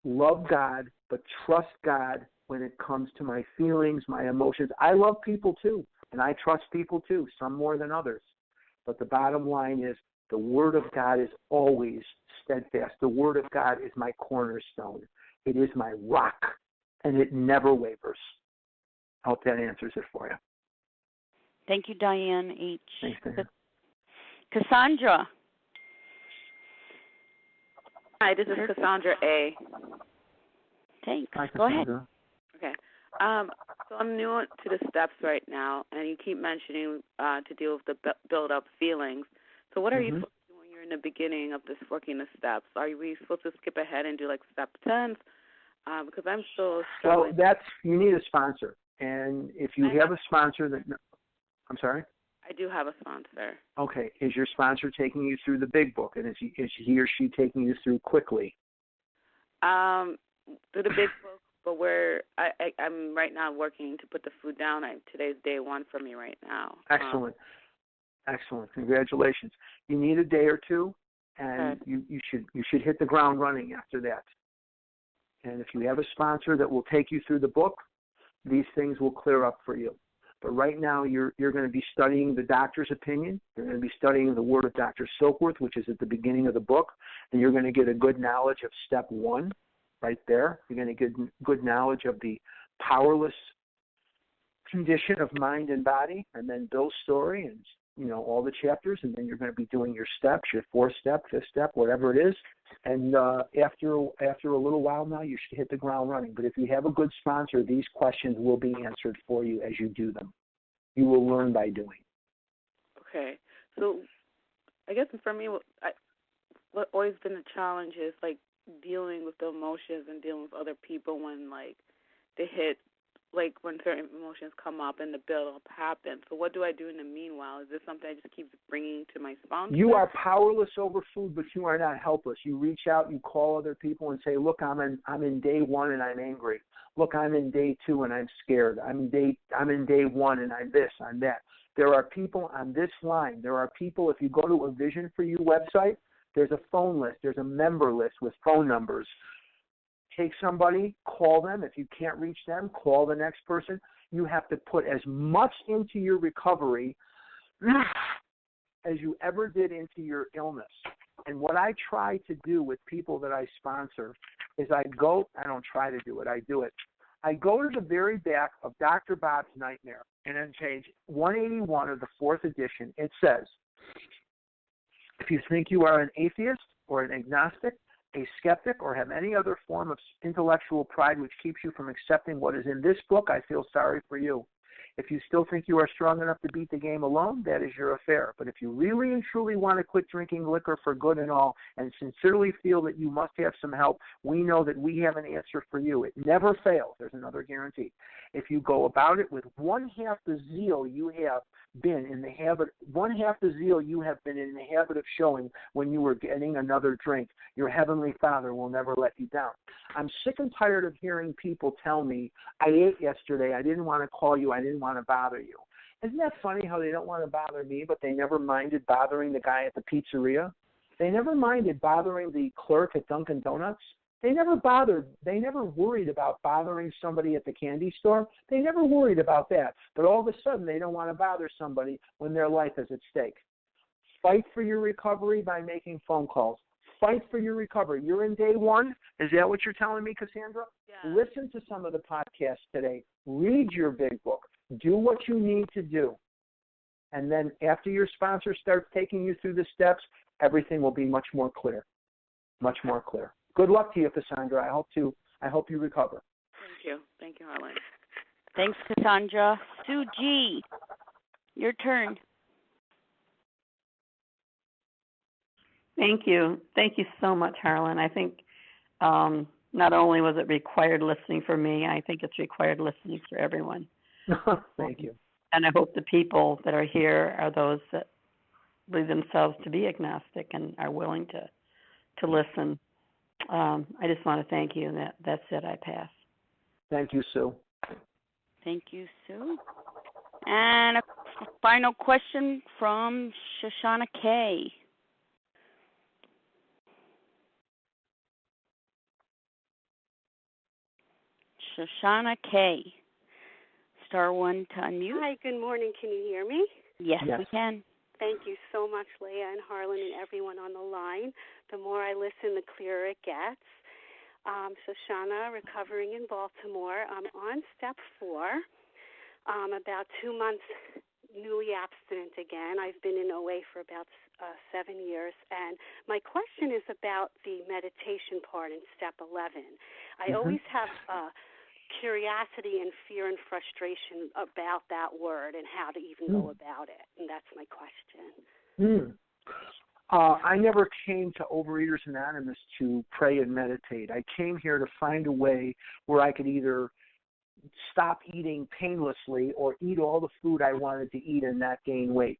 love God, but trust God when it comes to my feelings, my emotions. I love people too, and I trust people too, some more than others. But the bottom line is the Word of God is always steadfast. The Word of God is my cornerstone. It is my rock, and it never wavers. I hope that answers it for you. Thank you, Diane H. Thanks, Diane. Cassandra. Hi, this is Cassandra A. Thanks. Hi, Go ahead. Okay. So I'm new to the steps right now, and you keep mentioning to deal with the build-up feelings. So what are you supposed to do when you're in the beginning of this working the steps? Are we supposed to skip ahead and do like step 10? Because I'm still struggling. Well, you need a sponsor. And if you have a sponsor that, I'm sorry? I do have a sponsor. Okay. Is your sponsor taking you through the big book, and is he or she taking you through quickly? Through the big book, but where I'm right now working to put the food down. Today's day one for me right now. Excellent. Excellent. Congratulations. You need a day or two, and you should hit the ground running after that. And if you have a sponsor that will take you through the book, these things will clear up for you. But right now, you're going to be studying the doctor's opinion. You're going to be studying the word of Dr. Silkworth, which is at the beginning of the book, and you're going to get a good knowledge of step 1 right there. You're going to get good knowledge of the powerless condition of mind and body, and then Bill's story and, all the chapters, and then you're going to be doing your steps, your 4th step, 5th step, whatever it is. And after a little while now, you should hit the ground running. But if you have a good sponsor, these questions will be answered for you as you do them. You will learn by doing. Okay. So I guess for me, what always been the challenge is, like, dealing with the emotions and dealing with other people when, like, they hit, like, when certain emotions come up and the build-up happens. So what do I do in the meanwhile? Is this something I just keep bringing to my sponsor? You are powerless over food, but you are not helpless. You reach out, you call other people and say, look, I'm in day 1 and I'm angry. Look, I'm in day 2 and I'm scared. I'm in day 1 and I'm this, I'm that. There are people on this line. There are people, if you go to a Vision for You website, there's a phone list. There's a member list with phone numbers. Take somebody, call them. If you can't reach them, call the next person. You have to put as much into your recovery as you ever did into your illness. And what I try to do with people that I sponsor is I don't try to do it, I do it. I go to the very back of Dr. Bob's Nightmare, and on page 181 of the 4th edition, it says, if you think you are an atheist or an agnostic, a skeptic, or have any other form of intellectual pride which keeps you from accepting what is in this book, I feel sorry for you. If you still think you are strong enough to beat the game alone, that is your affair. But if you really and truly want to quit drinking liquor for good and all, and sincerely feel that you must have some help, we know that we have an answer for you. It never fails. There's another guarantee. If you go about it with one-half the zeal you have been in the habit of showing when you were getting another drink, your Heavenly Father will never let you down. I'm sick and tired of hearing people tell me, I ate yesterday, I didn't want to call you, I didn't want to bother you. Isn't that funny how they don't want to bother me, but they never minded bothering the guy at the pizzeria? They never minded bothering the clerk at Dunkin' Donuts. They never worried about bothering somebody at the candy store. They never worried about that. But all of a sudden, they don't want to bother somebody when their life is at stake. Fight for your recovery by making phone calls. Fight for your recovery. You're in day one. Is that what you're telling me, Cassandra? Yeah. Listen to some of the podcasts today. Read your big book. Do what you need to do. And then after your sponsor starts taking you through the steps, everything will be much more clear. Much more clear. Good luck to you, Cassandra. I hope you recover. Thank you. Thank you, Harlan. Thanks, Cassandra. Sue G., your turn. Thank you. Thank you so much, Harlan. I think not only was it required listening for me, I think it's required listening for everyone. Thank you. And I hope the people that are here are those that believe themselves to be agnostic and are willing to listen. I just want to thank you, and that's it. I pass. Thank you, Sue. Thank you, Sue. And a final question from Shoshana K. Shoshana K. Star 1 to unmute. Hi, good morning. Can you hear me? Yes, we can. Thank you so much, Leah and Harlan and everyone on the line. The more I listen, the clearer it gets. Shoshana, recovering in Baltimore. I'm on step 4. About 2 months newly abstinent again. I've been in OA for about 7 years. And my question is about the meditation part in step 11. I always have curiosity and fear and frustration about that word and how to even go about it. And that's my question. I never came to Overeaters Anonymous to pray and meditate. I came here to find a way where I could either stop eating painlessly or eat all the food I wanted to eat and not gain weight.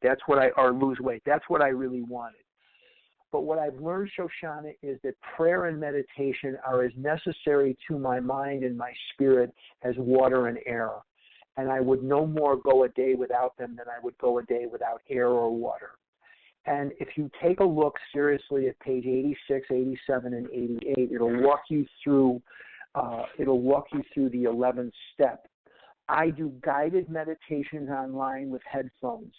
Or lose weight. That's what I really wanted. But what I've learned, Shoshana, is that prayer and meditation are as necessary to my mind and my spirit as water and air. And I would no more go a day without them than I would go a day without air or water. And if you take a look seriously at page 86, 87, and 88, it'll walk you through the 11th step. I do guided meditations online with headphones.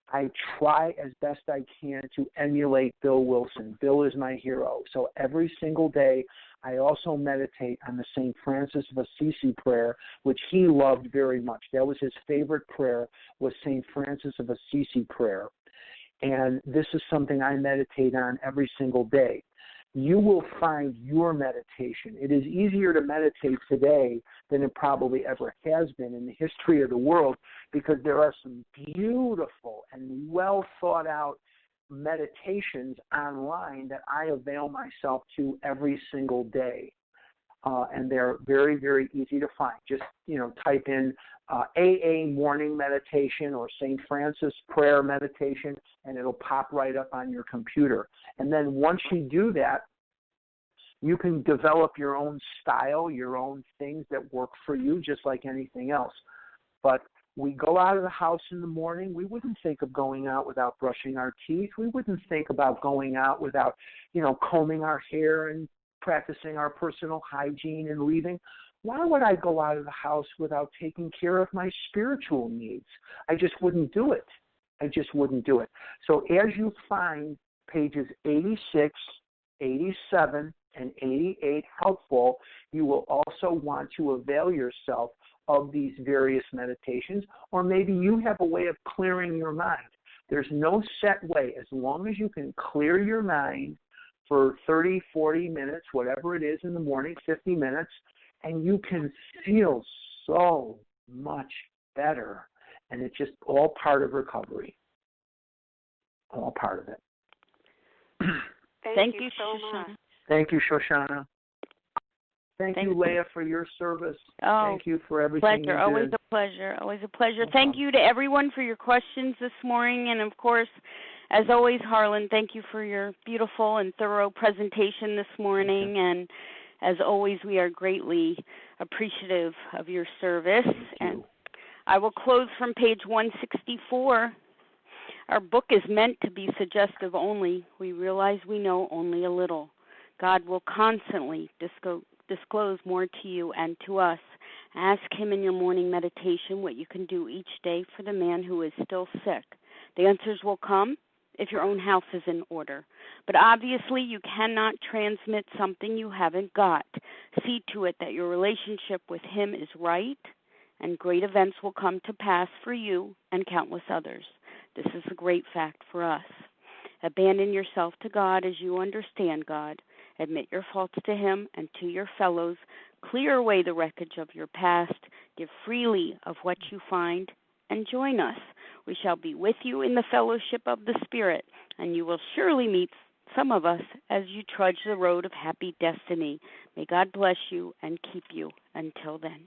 I try as best I can to emulate Bill Wilson. Bill is my hero. So every single day, I also meditate on the St. Francis of Assisi prayer, which he loved very much. That was his favorite prayer, was St. Francis of Assisi prayer. And this is something I meditate on every single day. You will find your meditation. It is easier to meditate today than it probably ever has been in the history of the world, because there are some beautiful and well thought out meditations online that I avail myself to every single day. And they're very, very easy to find. Just, type in AA morning meditation or St. Francis prayer meditation, and it'll pop right up on your computer. And then once you do that, you can develop your own style, your own things that work for you, just like anything else. But we go out of the house in the morning. We wouldn't think of going out without brushing our teeth. We wouldn't think about going out without, combing our hair and practicing our personal hygiene and leaving. Why would I go out of the house without taking care of my spiritual needs? I just wouldn't do it. So as you find pages 86, 87, and 88 helpful, you will also want to avail yourself of these various meditations, or maybe you have a way of clearing your mind. There's no set way. As long as you can clear your mind for 30, 40 minutes, whatever it is in the morning, 50 minutes, and you can feel so much better. And it's just all part of recovery. All part of it. Thank you so much. Thank you, Shoshana. Thank you, Leah, for your service. Oh, thank you for everything pleasure. you Always did. a pleasure. Always a pleasure. No Thank problem. you to everyone for your questions this morning. And, of course, as always, Harlan, thank you for your beautiful and thorough presentation this morning. Okay. And, as always, we are greatly appreciative of your service. And I will close from page 164. Our book is meant to be suggestive only. We realize we know only a little. God will constantly disclose more to you and to us. Ask him in your morning meditation what you can do each day for the man who is still sick. The answers will come if your own house is in order. But obviously you cannot transmit something you haven't got. See to it that your relationship with him is right, and great events will come to pass for you and countless others. This is a great fact for us. Abandon yourself to God as you understand God. Admit your faults to him and to your fellows. Clear away the wreckage of your past. Give freely of what you find, and join us. We shall be with you in the fellowship of the Spirit, and you will surely meet some of us as you trudge the road of happy destiny. May God bless you and keep you until then.